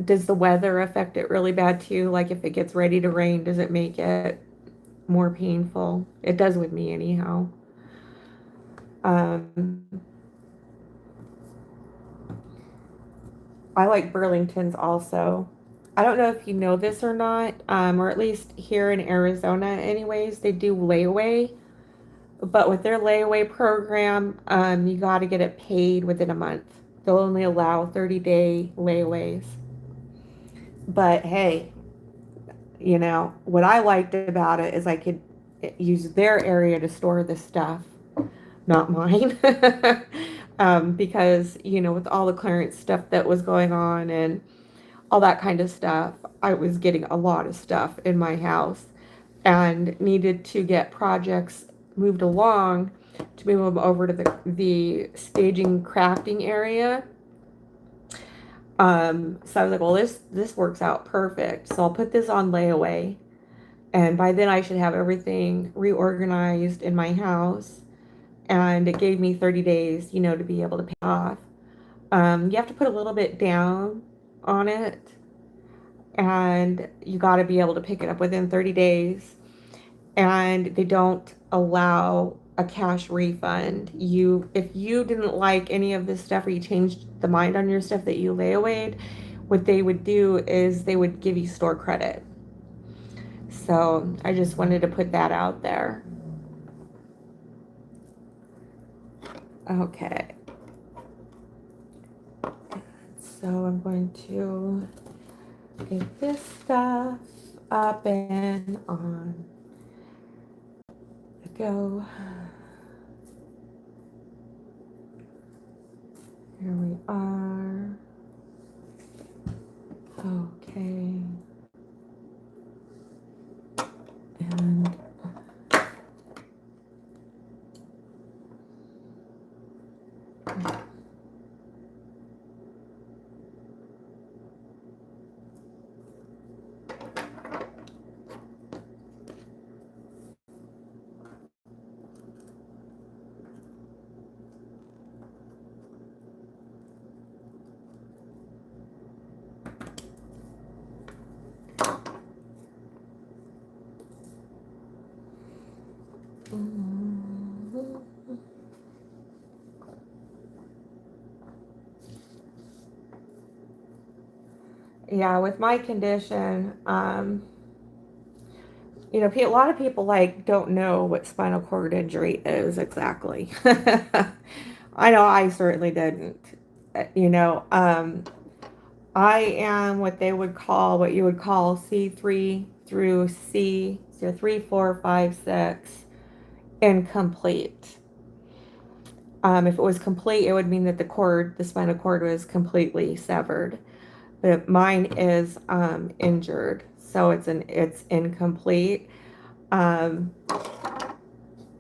S1: Does the weather affect it really bad too? Like if it gets ready to rain, does it make it more painful? It does with me anyhow. I like Burlington's also. I don't know if you know this or not, or at least here in Arizona anyways, they do layaway. But with their layaway program, you got to get it paid within a month. They'll only allow 30-day layaways. But hey, you know, what I liked about it is I could use their area to store the stuff, not mine. Because, you know, with all the clearance stuff that was going on and all that kind of stuff, I was getting a lot of stuff in my house. and needed to get projects moved along to move them over to the staging crafting area. So I was like, well, this works out perfect. So I'll put this on layaway, and by then I should have everything reorganized in my house. And it gave me 30 days, to be able to pay off. You have to put a little bit down on it, and you got to be able to pick it up within 30 days. And they don't allow a cash refund. If you didn't like any of this stuff or you changed the mind on your stuff that you layawayed, what they would do is they would give you store credit. So I just wanted to put that out there. Okay. So I'm going to get this stuff up and on the go. Here we are. Okay. And yeah, with my condition, a lot of people don't know what spinal cord injury is exactly. I know I certainly didn't. I am what you would call C3 through C, so 3, 4, 5, 6, incomplete. If it was complete, it would mean that the spinal cord was completely severed. But mine is injured, so it's incomplete. Um,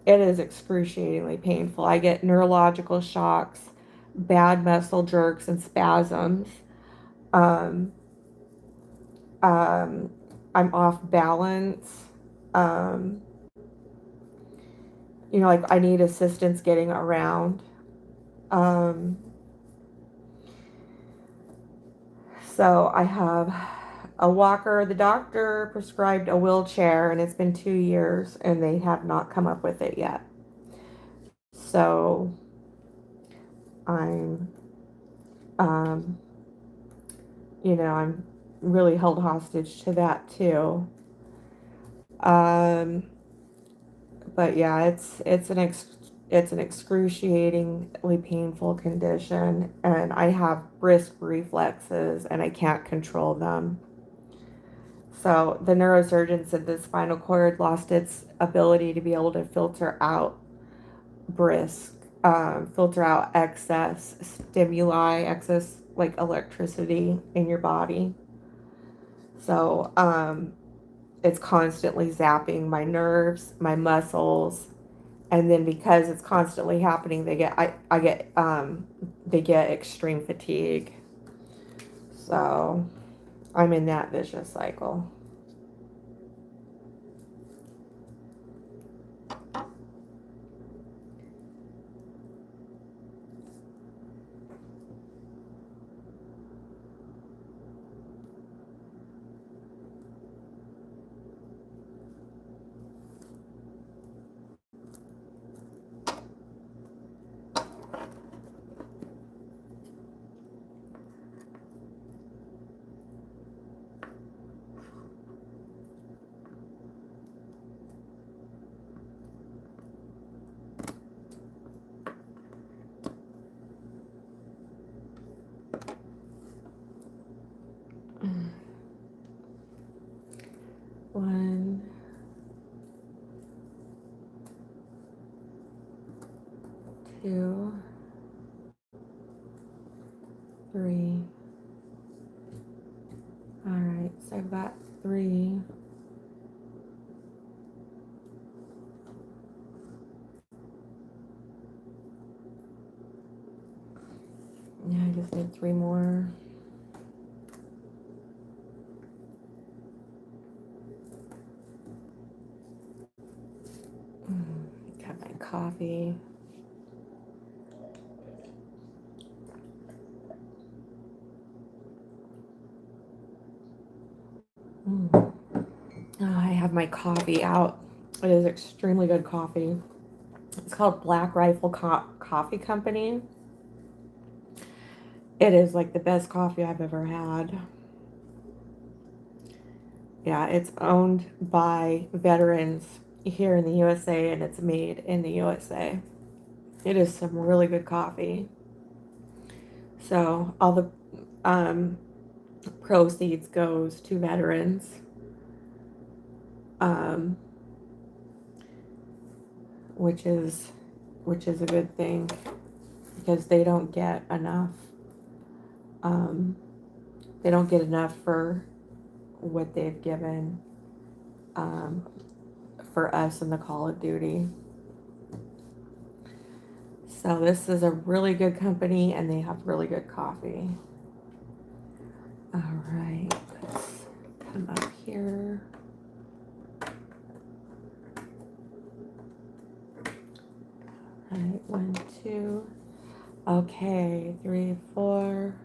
S1: it is excruciatingly painful. I get neurological shocks, bad muscle jerks and spasms. Um, um, I'm off balance. Um, like I need assistance getting around. Um, so I have a walker. The doctor prescribed a wheelchair, and it's been 2 years, and they have not come up with it yet. So I'm, um, I'm really held hostage to that too. Um, but yeah, it's an excruciatingly painful condition, and I have brisk reflexes, and I can't control them. So the neurosurgeon said the spinal cord lost its ability to be able to brisk, filter out excess stimuli, excess like electricity in your body. So it's constantly zapping my nerves, my muscles, and then because it's constantly happening, they get extreme fatigue. So I'm in that vicious cycle. One, two, three. All right, so I've got 3. just need 3 more. Got my coffee. Oh, I have my coffee out. It is extremely good coffee. It's called Black Rifle Coffee Company. It is like the best coffee I've ever had. Yeah, it's owned by veterans here in the USA, and it's made in the USA. It is some really good coffee. So all the proceeds goes to veterans, um, which is a good thing because they don't get enough. They don't get enough for what they've given for us in the Call of Duty. So this is a really good company, and they have really good coffee. All right, let's come up here. All right, 1, 2. Okay, 3, 4.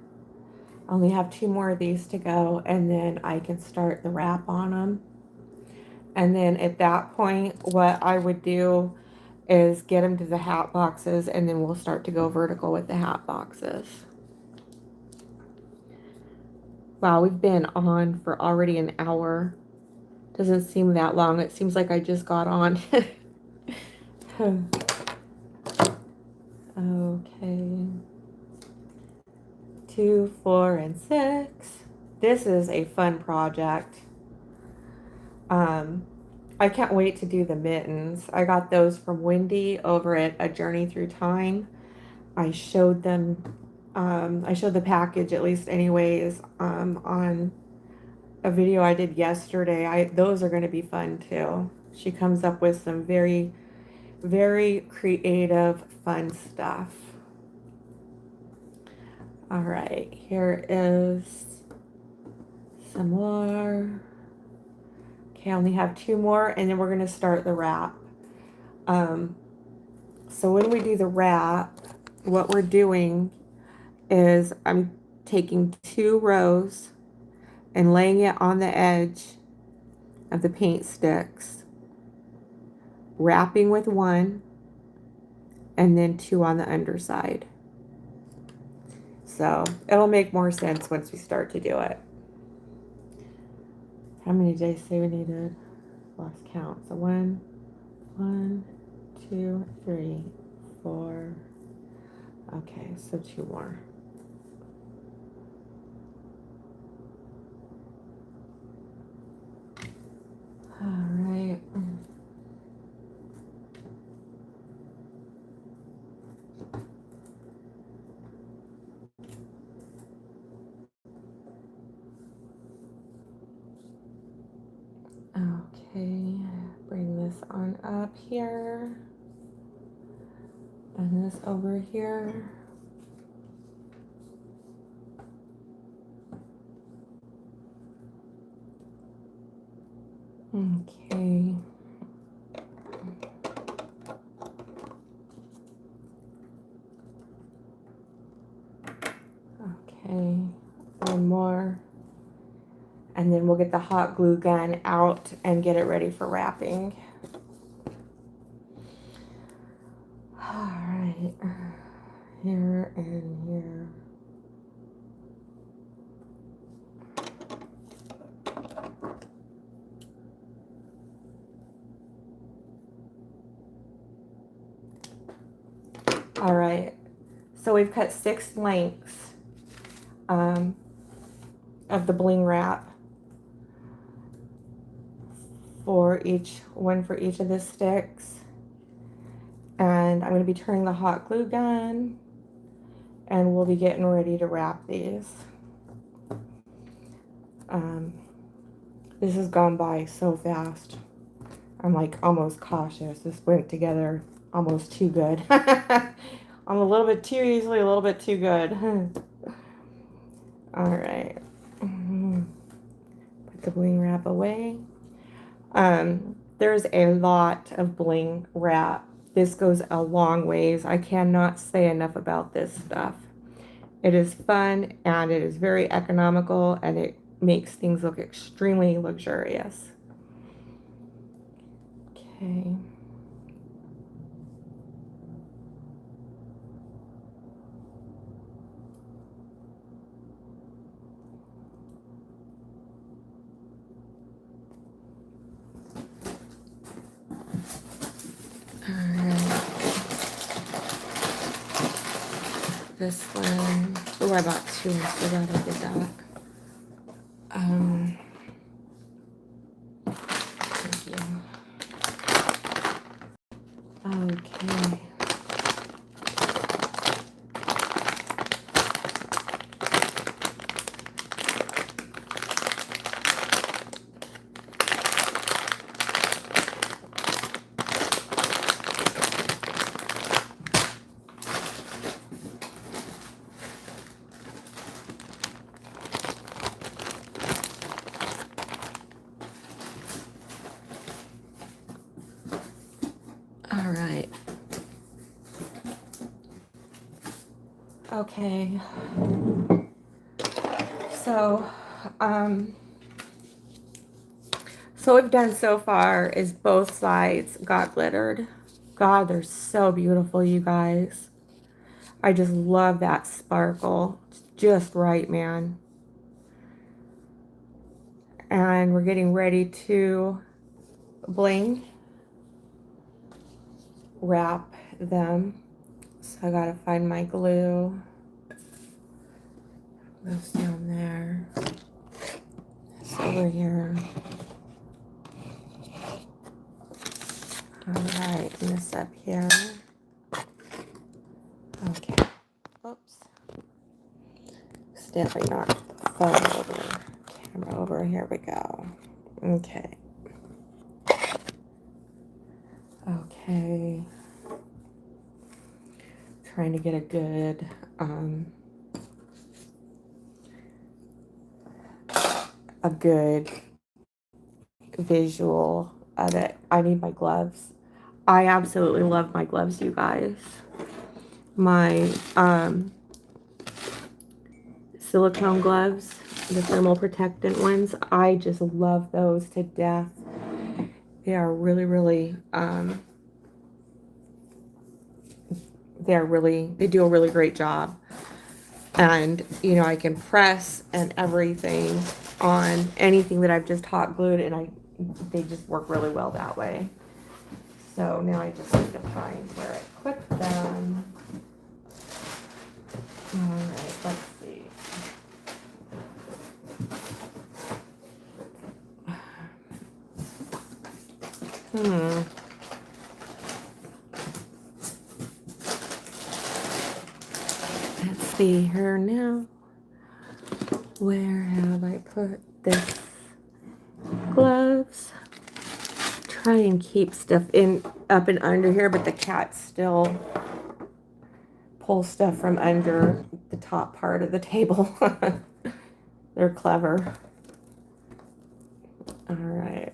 S1: I only have 2 more of these to go, and then I can start the wrap on them. And then at that point, what I would do is get them to the hat boxes, and then we'll start to go vertical with the hat boxes. Wow, we've been on for already an hour. Doesn't seem that long. It seems like I just got on. Okay. 2, 4, and 6. This is a fun project. I can't wait to do the mittens. I got those from Wendy over at A Journey Through Time. I showed them, I showed the package, at least anyways, on a video I did yesterday. Those are going to be fun too. She comes up with some very, very creative, fun stuff. All right, here is some more. Okay, I only have 2 more, and then we're going to start the wrap. So when we do the wrap, what we're doing is I'm taking 2 rows and laying it on the edge of the paint sticks, wrapping with 1, and then 2 on the underside. So it'll make more sense once we start to do it. How many did I say we needed? Lost count. So 1, 2, 3, 4. Okay, so 2 more. All right. Okay, bring this on up here. And this over here. Okay. Okay, 1 more. And then we'll get the hot glue gun out and get it ready for wrapping. All right, here and here. All right, so we've cut 6 lengths of the bling wrap for each of the sticks. And I'm going to be turning the hot glue gun, and we'll be getting ready to wrap these. This has gone by so fast. I'm like almost cautious. This went together almost too good. I'm a little bit too easily, a little bit too good. All right. Put the bling wrap away. There's a lot of bling wrap. This goes a long ways. I cannot say enough about this stuff. It is fun and it is very economical and it makes things look extremely luxurious. Okay. This one, oh, I bought two. I forgot I did that. Thank you. Okay. All right. Okay. So, so what we've done so far is both sides got glittered. God, they're so beautiful, you guys. I just love that sparkle. It's just right, man. And we're getting ready to bling wrap them. So I gotta find my glue. Goes down there. It's over here. Alright, and this up here. Okay. Oops. Definitely knocked the phone over. Camera over. Here we go. Okay. Okay. Trying to get a good visual of it. I need my gloves. I absolutely love my gloves, you guys. My silicone gloves, the thermal protectant ones. I just love those to death. They are really, really they do a really great job. And, you know, I can press and everything on anything that I've just hot glued, and they just work really well that way. So now I just need to find where I put them. All right, let's see. Let's see here now. Where have I put this gloves? Try and keep stuff up and under here, but the cats still pull stuff from under the top part of the table. They're clever. All right.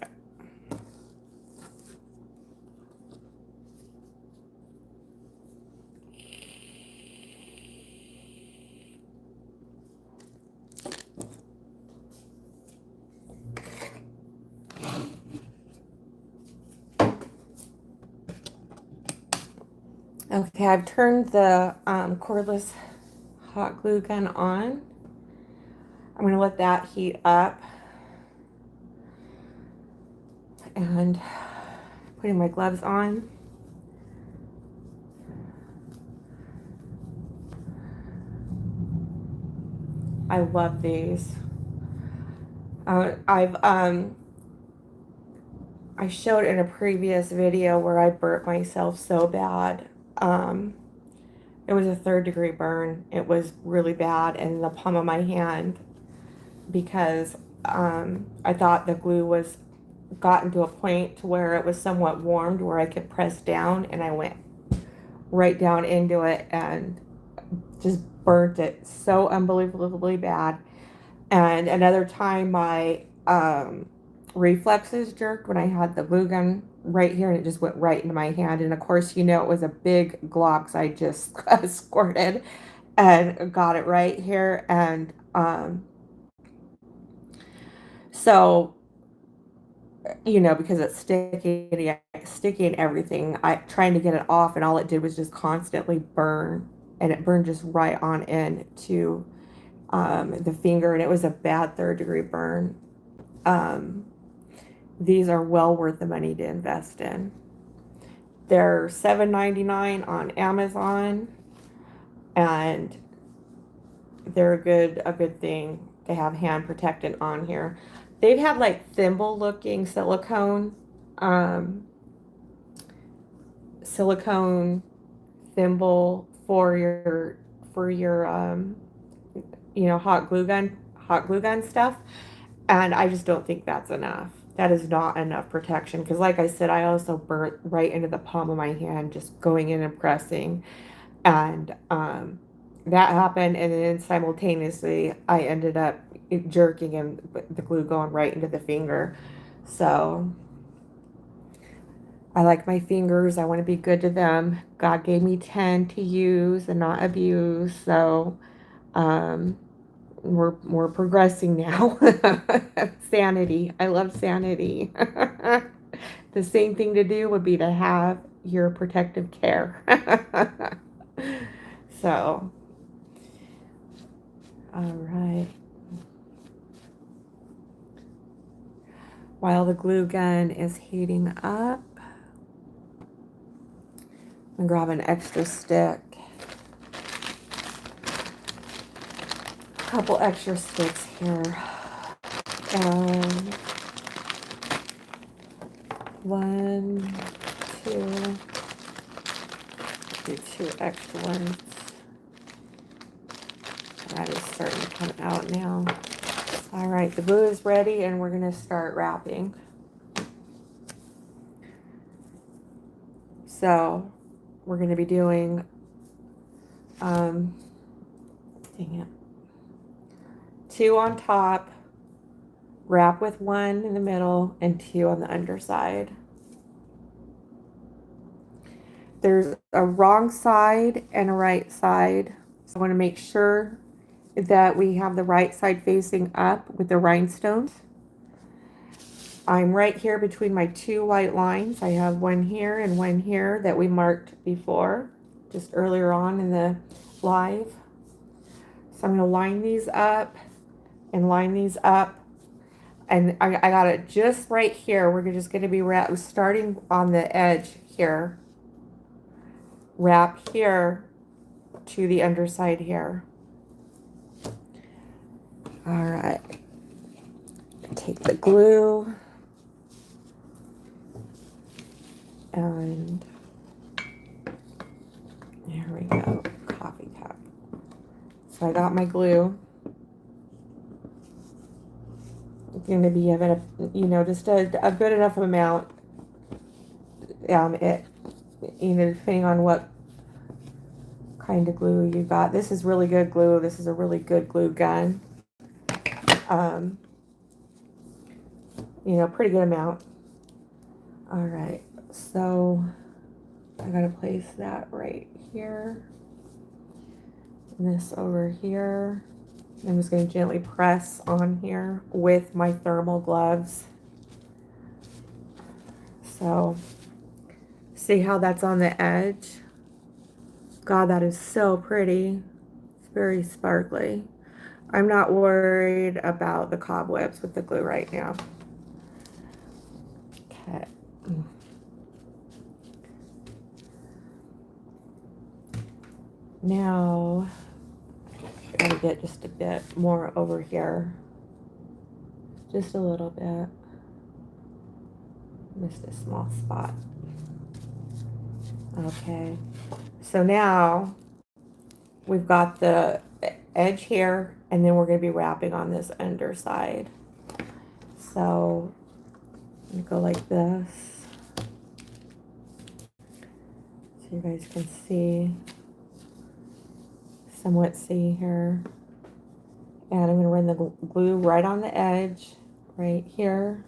S1: Okay, I've turned the cordless hot glue gun on. I'm going to let that heat up. And putting my gloves on. I love these. I showed in a previous video where I burnt myself so bad. It was a 3rd-degree burn. It was really bad in the palm of my hand because I thought the glue was gotten to a point to where it was somewhat warmed where I could press down, and I went right down into it and just burnt it so unbelievably bad. And another time my reflexes jerked when I had the glue gun right here and it just went right into my hand. And of course, you know, it was a big glob because I just squirted and got it right here. And so, you know, because it's sticky and everything, I trying to get it off, and all it did was just constantly burn, and it burned just right on in to the finger, and it was a bad 3rd-degree burn. Um, these are well worth the money to invest in. They're $7.99 on Amazon, and they're a good thing to have hand protectant on here. They've had like thimble looking silicone thimble for your you know, hot glue gun stuff, and I just don't think that's enough. That is not enough protection because, like I said, I also burnt right into the palm of my hand just going in and pressing, and that happened, and then simultaneously I ended up jerking and the glue going right into the finger. So I like my fingers. I want to be good to them. God gave me 10 to use and not abuse. So um, we're progressing now. Sanity. I love sanity. The same thing to do would be to have your protective care. So, all right. While the glue gun is heating up, I'm gonna grab an extra stick. A couple extra sticks here. One, two, do 2 extra ones. That is starting to come out now. All right, the glue is ready, and we're gonna start wrapping. So we're gonna be doing, dang it, 2 on top, wrap with 1 in the middle, and 2 on the underside. There's a wrong side and a right side. So I want to make sure that we have the right side facing up with the rhinestones. I'm right here between my 2 white lines. I have one here and one here that we marked before, just earlier on in the live. So I'm going to line these up and line these up. And I got it just right here. We're just going to be starting on the edge here. Wrap here to the underside here. All right. Take the glue and there we go. Coffee cup. So I got my glue. It's going to be you know, just a good enough amount. You know, depending on what kind of glue you got. This is really good glue. This is a really good glue gun. You know, pretty good amount. All right, so I gotta place that right here. And this over here. I'm just gonna gently press on here with my thermal gloves. So, see how that's on the edge? God, that is so pretty. It's very sparkly. I'm not worried about the cobwebs with the glue right now. Okay. Now, I gotta get just a bit more over here. Just a little bit. Missed a small spot. Okay. So now we've got the edge here, and then we're going to be wrapping on this underside. So I'm going to go like this so you guys can somewhat see here. And I'm going to run the glue right on the edge, right here.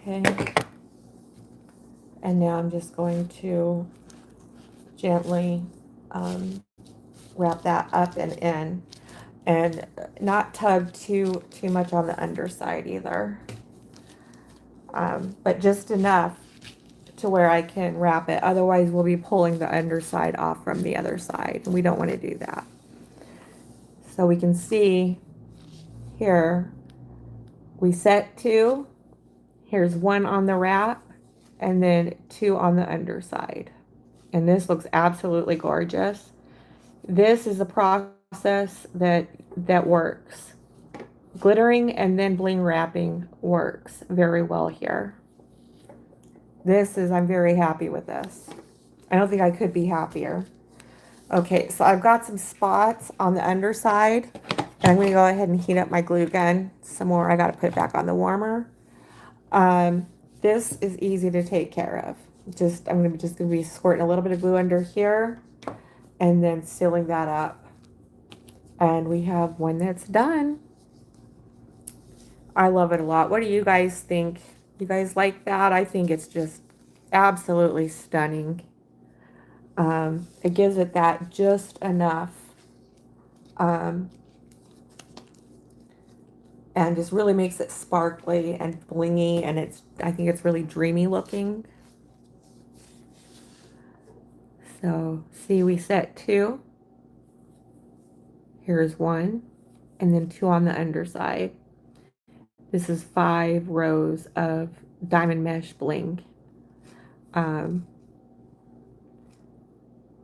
S1: Okay. And now I'm just going to gently wrap that up and in, and not tug too much on the underside either, but just enough to where I can wrap it. Otherwise we'll be pulling the underside off from the other side, and we don't want to do that. So we can see here we set 2, here's 1 on the wrap, and then 2 on the underside, and this looks absolutely gorgeous. This is a process that works. Glittering and then bling wrapping works very well here. I'm very happy with this. I don't think I could be happier. Okay, so I've got some spots on the underside, and I'm going to go ahead and heat up my glue gun some more. I got to put it back on the warmer. This is easy to take care of. I'm going to be squirting a little bit of glue under here and then sealing that up. And we have one that's done. I love it a lot. What do you guys think? You guys like that? I think it's just absolutely stunning. It gives it that just enough, and just really makes it sparkly and blingy, and I think it's really dreamy looking. So see, we set 2. Here's 1, and then 2 on the underside. This is 5 rows of diamond mesh bling. I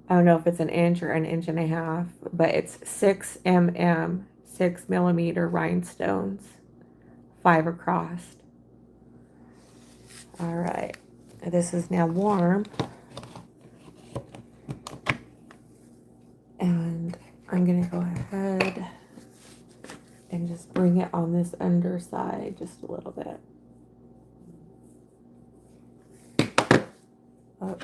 S1: don't know if it's an inch or an inch and a half, but it's 6 mm, 6 millimeter rhinestones, 5 across. All right, this is now warm, and I'm gonna go ahead and just bring it on this underside just a little bit. Up.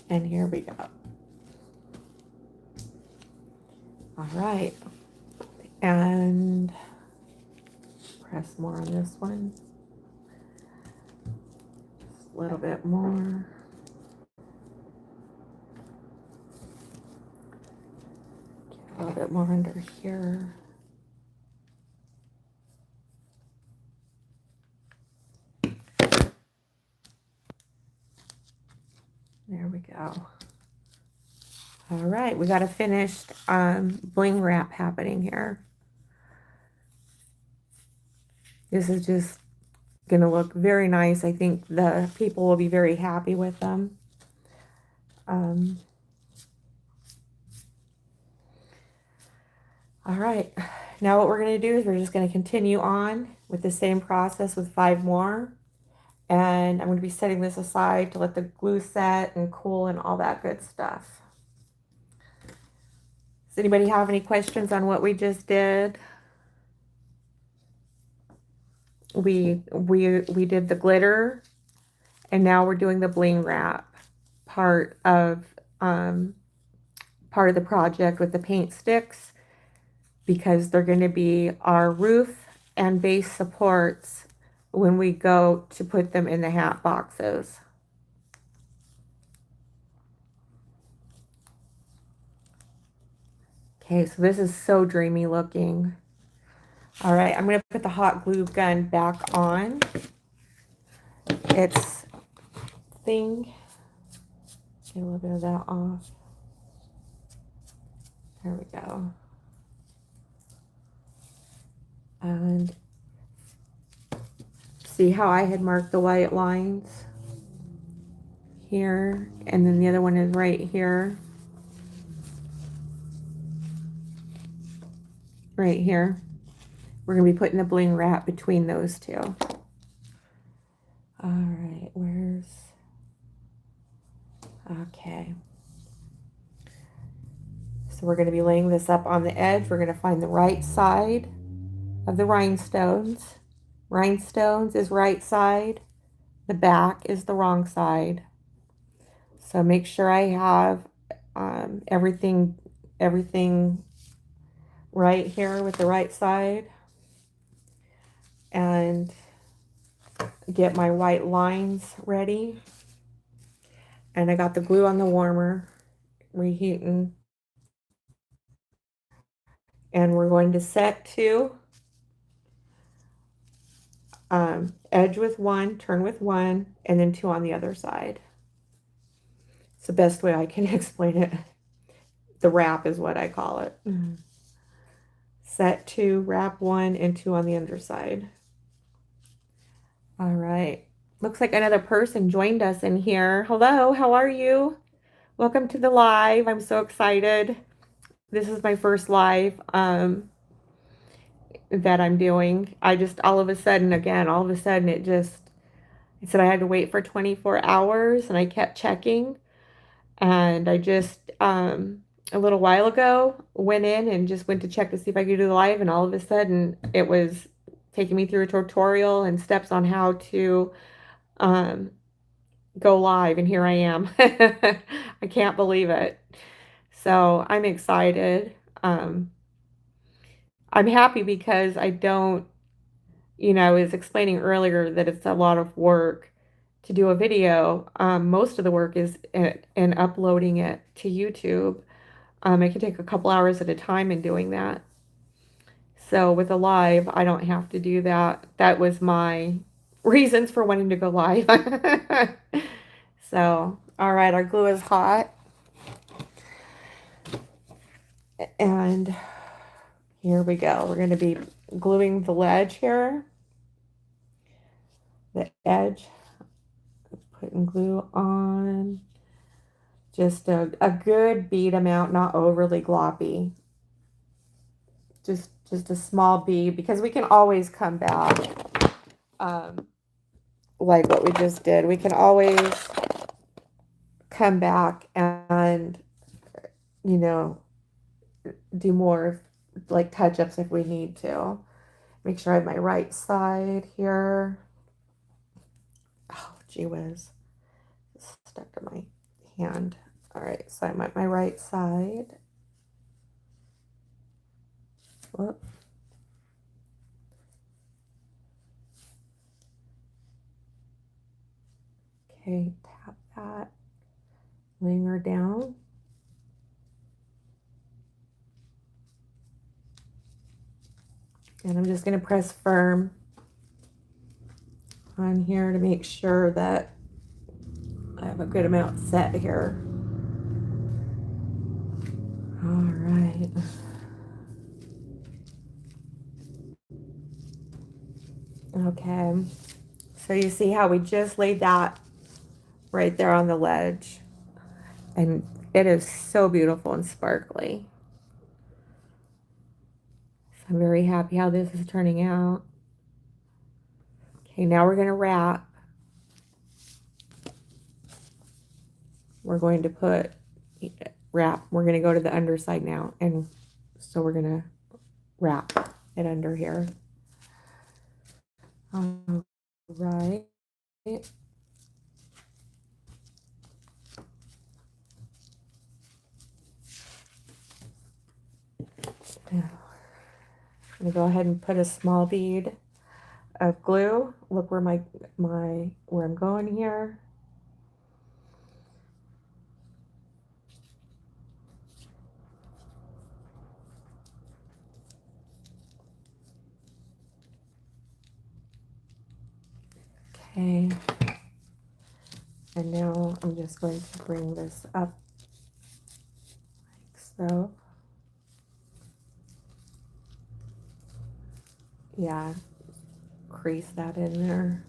S1: And here we go. All right, and press more on this one, just a little bit more. Get a little bit more under here. There we go. All right, we got a finished bling wrap happening here. This is just gonna look very nice. I think the people will be very happy with them. All right, now what we're gonna do is we're just gonna continue on with the same process with 5 more. And I'm going to be setting this aside to let the glue set and cool and all that good stuff. Does anybody have any questions on what we just did? We did the glitter, and now we're doing the bling wrap part of the project with the paint sticks, because they're going to be our roof and base supports when we go to put them in the hat boxes. Okay, so this is so dreamy looking. All right, I'm going to put the hot glue gun back on its thing. Get a little bit of that off. There we go. And see how I had marked the white lines here, and then the other one is right here. Right here. We're going to be putting the bling wrap between those two. All right, okay. So we're going to be laying this up on the edge. We're going to find the right side of the rhinestones. Rhinestones is right side. The back is the wrong side. So make sure I have everything right here with the right side. And get my white lines ready. And I got the glue on the warmer, reheating. And we're going to set to edge with one, turn with one, and then two on the other side. It's the best way I can explain it. The wrap is what I call it. Set two, wrap one, and two on the underside. All right. Looks like another person joined us in here. Hello, how are you? Welcome to the live. I'm so excited. This is my first live that I'm doing. I just all of a sudden it said I had to wait for 24 hours and I kept checking. And I just a little while ago went in and just went to check to see if I could do the live, and all of a sudden it was taking me through a tutorial and steps on how to um, go live, and here I am. I can't believe it. So I'm excited. I'm happy because I don't, I was explaining earlier that it's a lot of work to do a video. Most of the work is in uploading it to YouTube. It can take a couple hours at a time in doing that. So with a live, I don't have to do that. That was my reasons for wanting to go live. So, all right, our glue is hot. And here we go. We're going to be gluing the ledge here. The edge. Putting glue on. Just a good bead amount, not overly gloppy. Just a small bead, because we can always come back. Like what we just did. We can always come back and, do more like touch-ups if we need to. Make sure I have my right side here. Oh, gee whiz. It's stuck to my hand. All right, so I'm at my right side. Whoop. Okay, tap that. Laying her down. And I'm just going to press firm on here to make sure that I have a good amount set here. All right. Okay. So you see how we just laid that right there on the ledge. And it is so beautiful and sparkly. So I'm very happy how this is turning out. Okay, now we're going to wrap. We're going to wrap. We're going to go to the underside now. And so we're going to wrap it under here. All right. Now, I'm going to go ahead and put a small bead of glue. Look where where I'm going here. Okay. And now I'm just going to bring this up like so. Yeah, crease that in there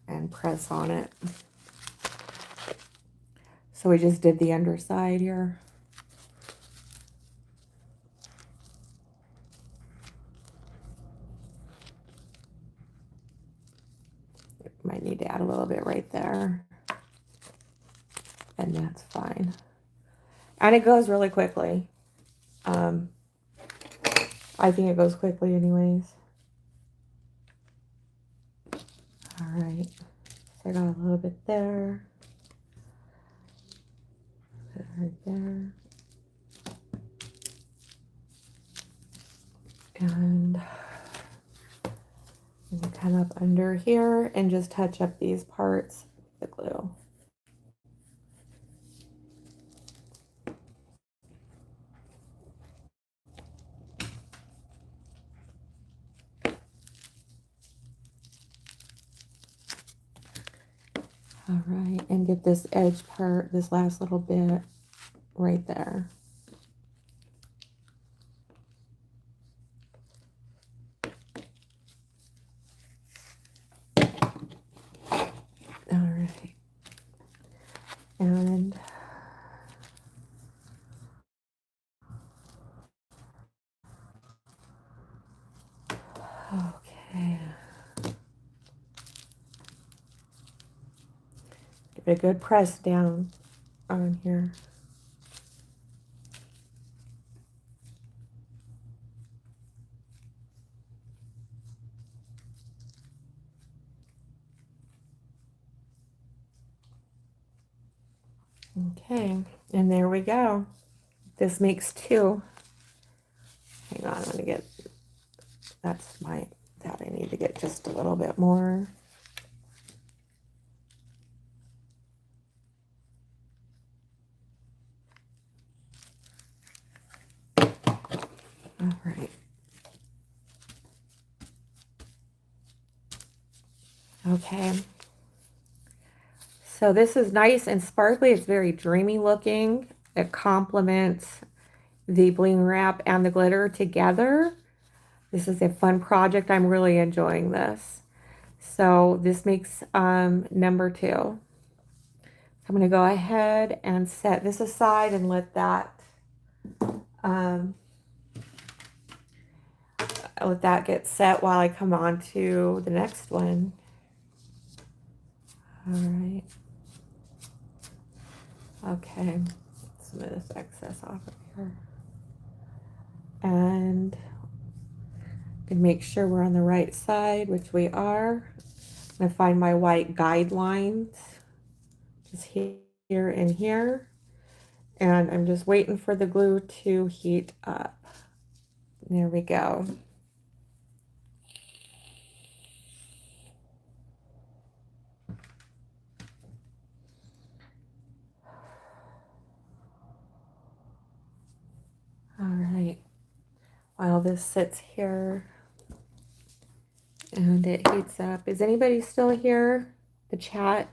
S1: and press on it. So we just did the underside here. Might need to add a little bit right there. And that's fine. And it goes really quickly. Um, I think it goes quickly anyways. All right. So I got a little bit there. Right there. And come up under here and just touch up these parts with the glue. All right, and get this edge part, this last little bit right there. All right. And okay. Give it a good press down on here. Okay, and there we go. This makes two. Hang on, I'm gonna get, that I need to get just a little bit more. All right. Okay. So this is nice and sparkly. It's very dreamy looking. It complements the bling wrap and the glitter together. This is a fun project. I'm really enjoying this. So this makes number two. I'm going to go ahead and set this aside and let that get set while I come on to the next one. All right. Okay. Some of this excess off of here. And make sure we're on the right side, which we are. I'm going to find my white guidelines just here and here. And I'm just waiting for the glue to heat up. There we go. All right. While this sits here and it heats up. Is anybody still here? The chat?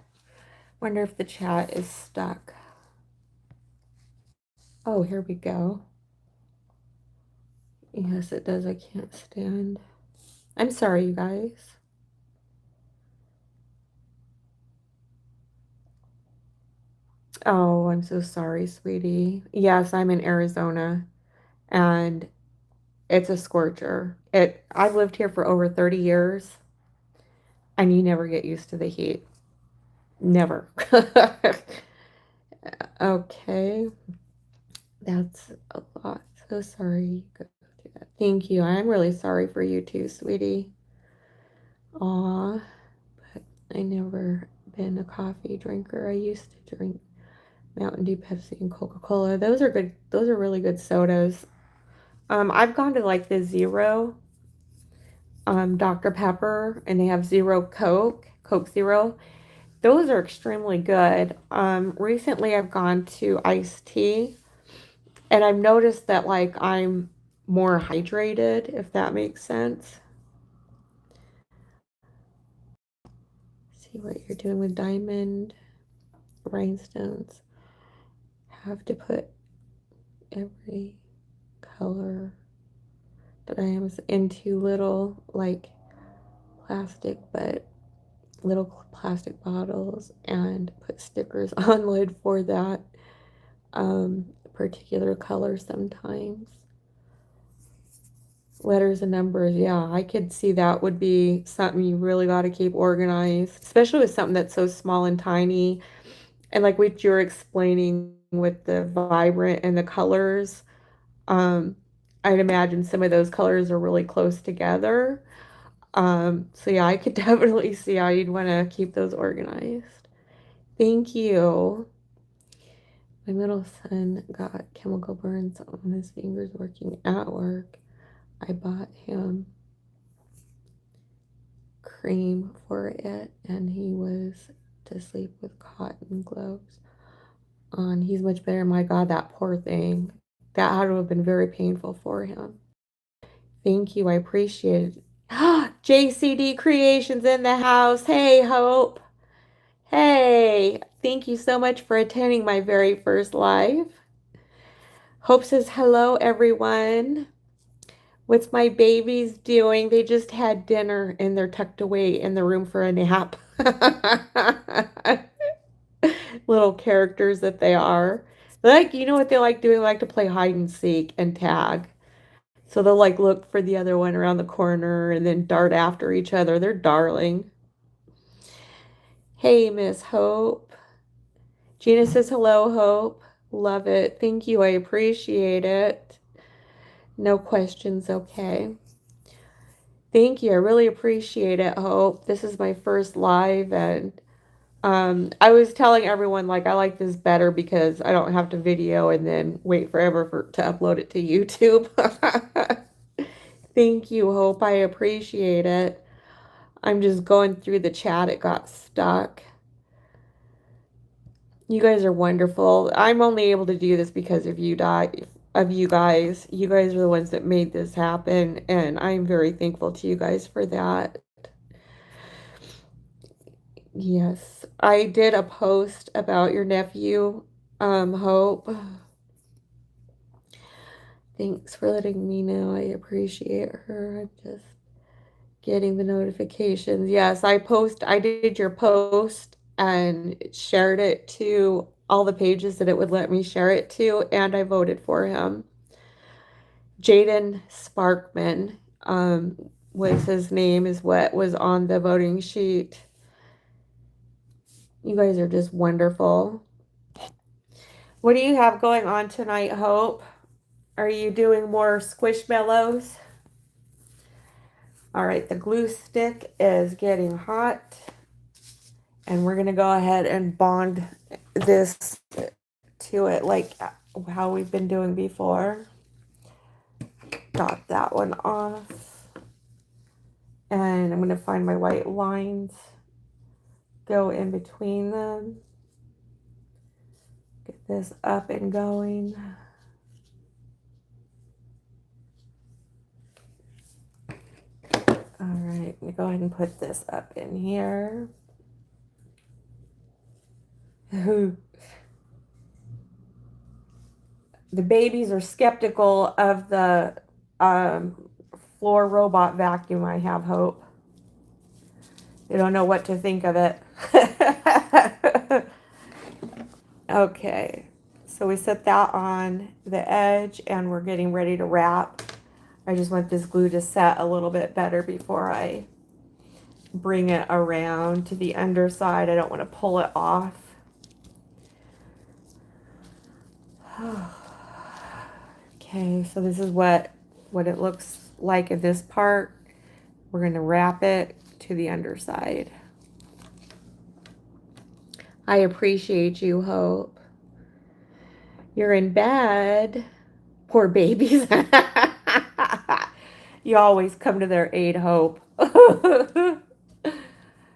S1: Wonder if the chat is stuck. Oh, here we go. Yes, it does. I can't stand. I'm sorry, you guys. Oh, I'm so sorry, sweetie. Yes, I'm in Arizona and it's a scorcher. I've lived here for over 30 years and you never get used to the heat. Never. Okay. That's a lot. So sorry. Go through that. Thank you. I'm really sorry for you too, sweetie. Aw. But I never been a coffee drinker. I used to drink Mountain Dew, Pepsi, and Coca-Cola. Those are good. Those are really good sodas. I've gone to like the Zero, Dr. Pepper, and they have Zero Coke Zero. Those are extremely good. Recently I've gone to iced tea, and I've noticed that like I'm more hydrated, if that makes sense. See what you're doing with diamond rhinestones. Have to put every color that I am into little like plastic, but little plastic bottles, and put stickers on lid for that particular color sometimes. Letters and numbers, yeah, I could see that would be something you really got to keep organized, especially with something that's so small and tiny. And like what you're explaining with the vibrant and the colors. Um, I'd imagine some of those colors are really close together. So yeah, I could definitely see how you'd want to keep those organized. Thank you. My middle son got chemical burns on his fingers working at work. I bought him cream for it, and he was to sleep with cotton gloves on. He's much better. My God, that poor thing. That had to have been very painful for him. Thank you. I appreciate it. JCD Creations in the house. Hey, Hope. Hey, thank you so much for attending my very first live. Hope says hello, everyone. What's my babies doing? They just had dinner and they're tucked away in the room for a nap. Little characters that they are. Like, you know what they like doing? They like to play hide and seek and tag. So they'll like look for the other one around the corner and then dart after each other. They're darling. Hey, Miss Hope. Gina says hello, Hope. Love it. Thank you. I appreciate it. No questions. Okay. Thank you. I really appreciate it, Hope. This is my first live, and I was telling everyone like I like this better because I don't have to video and then wait forever to upload it to YouTube. Thank you, Hope. I appreciate it. I'm just going through the chat. It got stuck. You guys are wonderful. I'm only able to do this because of you guys. You guys are the ones that made this happen, and I'm very thankful to you guys for that. Yes, I did a post about your nephew, Hope. Thanks for letting me know. I appreciate her. I'm just getting the notifications. Yes, I did your post and shared it to all the pages that it would let me share it to, and I voted for him. Jaden Sparkman, was his name, is what was on the voting sheet. You guys are just wonderful. What do you have going on tonight, Hope? Are you doing more squishmallows? All right, the glue stick is getting hot. And we're going to go ahead and bond this to it like how we've been doing before. Got that one off. And I'm going to find my white lines. Go in between them. Get this up and going. All right, I'm going to go ahead and put this up in here. The babies are skeptical of the floor robot vacuum I have, Hope. They don't know what to think of it. Okay, so we set that on the edge and we're getting ready to wrap. I just want this glue to set a little bit better before I bring it around to the underside. I don't want to pull it off. Okay, so this is what it looks like in this part. We're going to wrap it to the underside. I appreciate you, Hope. You're in bed. Poor babies. You always come to their aid, Hope.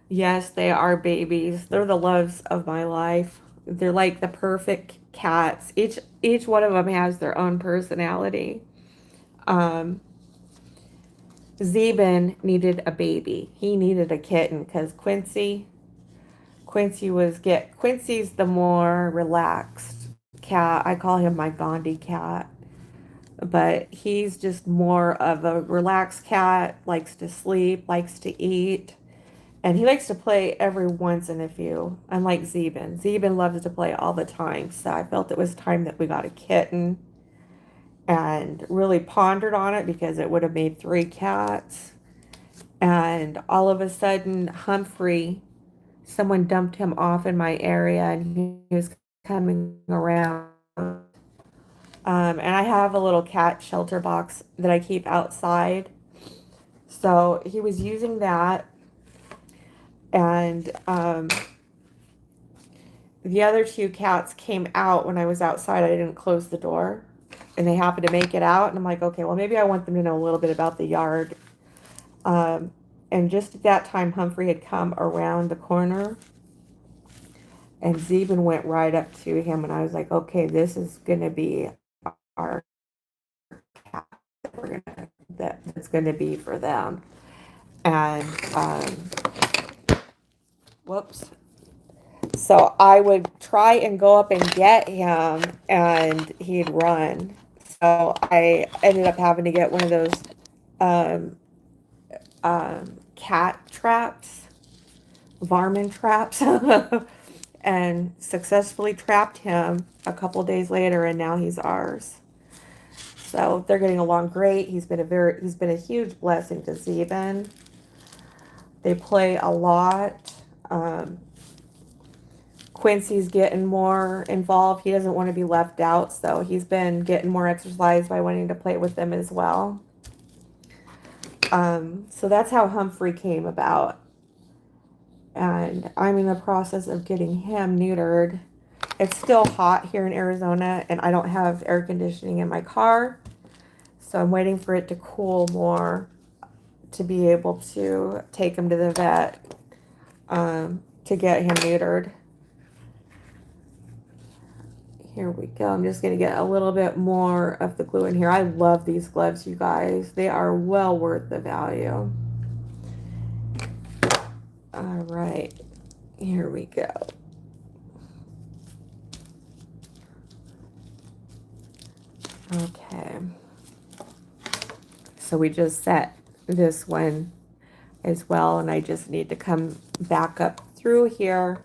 S1: Yes, they are babies. They're the loves of my life. They're like the perfect cats. Each one of them has their own personality. Zeben needed a baby. He needed a kitten because Quincy's the more relaxed cat. I call him my Gandhi cat. But he's just more of a relaxed cat, likes to sleep, likes to eat. And he likes to play every once in a few, unlike Zeben. Zeben loves to play all the time. So I felt it was time that we got a kitten and really pondered on it because it would have made 3 cats. And all of a sudden, Humphrey, someone dumped him off in my area and he was coming around. And I have a little cat shelter box that I keep outside. So he was using that. And the other two cats came out when I was outside. I didn't close the door. And they happened to make it out. And I'm like, okay, well, maybe I want them to know a little bit about the yard. Um, and just at that time, Humphrey had come around the corner. And Zeben went right up to him. And I was like, okay, this is going to be our cat that's going to be for them. And, whoops. So I would try and go up and get him, and he'd run. So I ended up having to get one of those um, cat traps, varmint traps, and successfully trapped him a couple days later, and now he's ours. So they're getting along great. He's been a huge blessing to Zeben. They play a lot. Quincy's getting more involved. He doesn't want to be left out, so he's been getting more exercise by wanting to play with them as well. So that's how Humphrey came about. And I'm in the process of getting him neutered. It's still hot here in Arizona, and I don't have air conditioning in my car. So I'm waiting for it to cool more to be able to take him to the vet to get him neutered. Here we go. I'm just going to get a little bit more of the glue in here. I love these gloves, you guys. They are well worth the value. All right. Here we go. Okay. So we just set this one as well, and I just need to come back up through here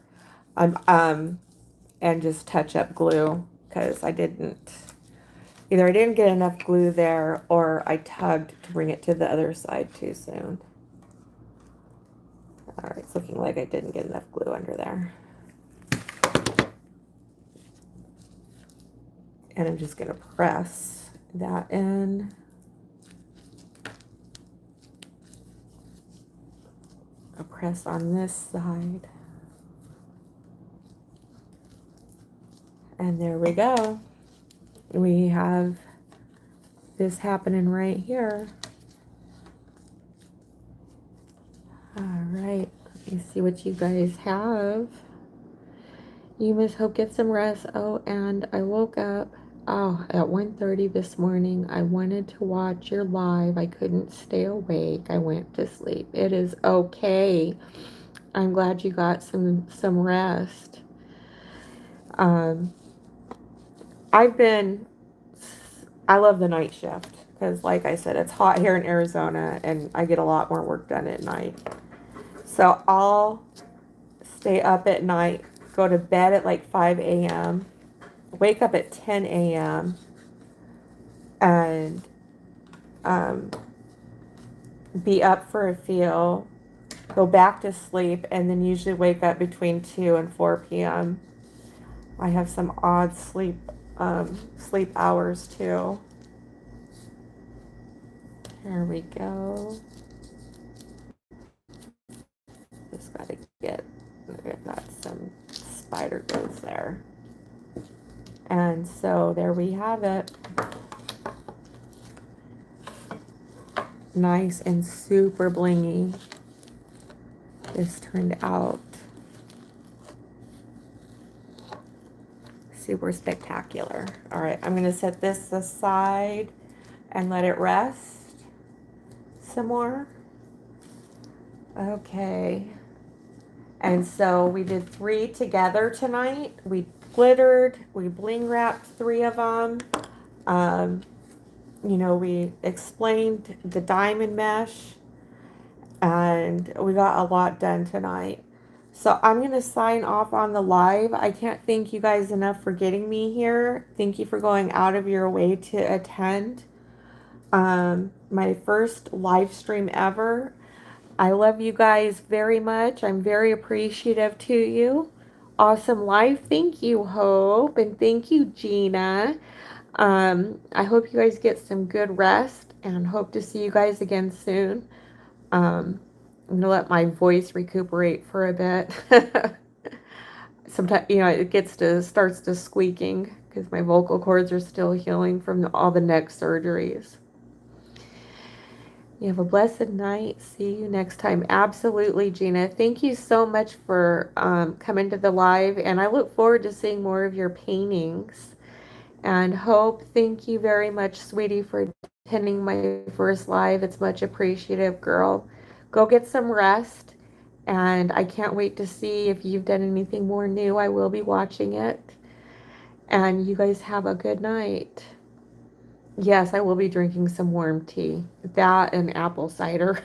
S1: and just touch up glue, because either I didn't get enough glue there, or I tugged to bring it to the other side too soon. All right, it's looking like I didn't get enough glue under there. And I'm just gonna press that in. I'll press on this side. And there we go. We have this happening right here. All right, let me see what you guys have. You must hope get some rest. Oh, and I woke up at 1:30 this morning. I wanted to watch your live. I couldn't stay awake. I went to sleep. It is okay. I'm glad you got some rest. I love the night shift because, like I said, it's hot here in Arizona, and I get a lot more work done at night. So I'll stay up at night, go to bed at like 5 a.m., wake up at 10 a.m., and be up for a feel, go back to sleep, and then usually wake up between 2 and 4 p.m. I have some odd sleep hours too. Here we go. Just gotta get got some spider goes there. And so there we have it. Nice and super blingy. This turned out super spectacular. All right, I'm gonna set this aside and let it rest some more. Okay. And so we did 3 together tonight. We glittered, we bling wrapped 3 of them. You know, we explained the diamond mesh, and we got a lot done tonight. So I'm going to sign off on the live. I can't thank you guys enough for getting me here. Thank you for going out of your way to attend my first live stream ever. I love you guys very much. I'm very appreciative to you. Awesome life. Thank you, Hope. And thank you, Gina. I hope you guys get some good rest and hope to see you guys again soon. I'm gonna let my voice recuperate for a bit. Sometimes, it starts to squeaking because my vocal cords are still healing from all the neck surgeries. You have a blessed night. See you next time. Absolutely, Gina. Thank you so much for coming to the live, and I look forward to seeing more of your paintings. And Hope, thank you very much, sweetie, for attending my first live. It's much appreciative, girl. Go get some rest, and I can't wait to see if you've done anything more new. I will be watching it. And you guys have a good night. Yes, I will be drinking some warm tea. That and apple cider.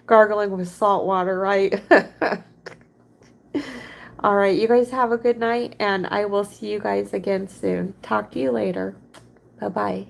S1: Gargling with salt water, right? All right, you guys have a good night, and I will see you guys again soon. Talk to you later. Bye bye.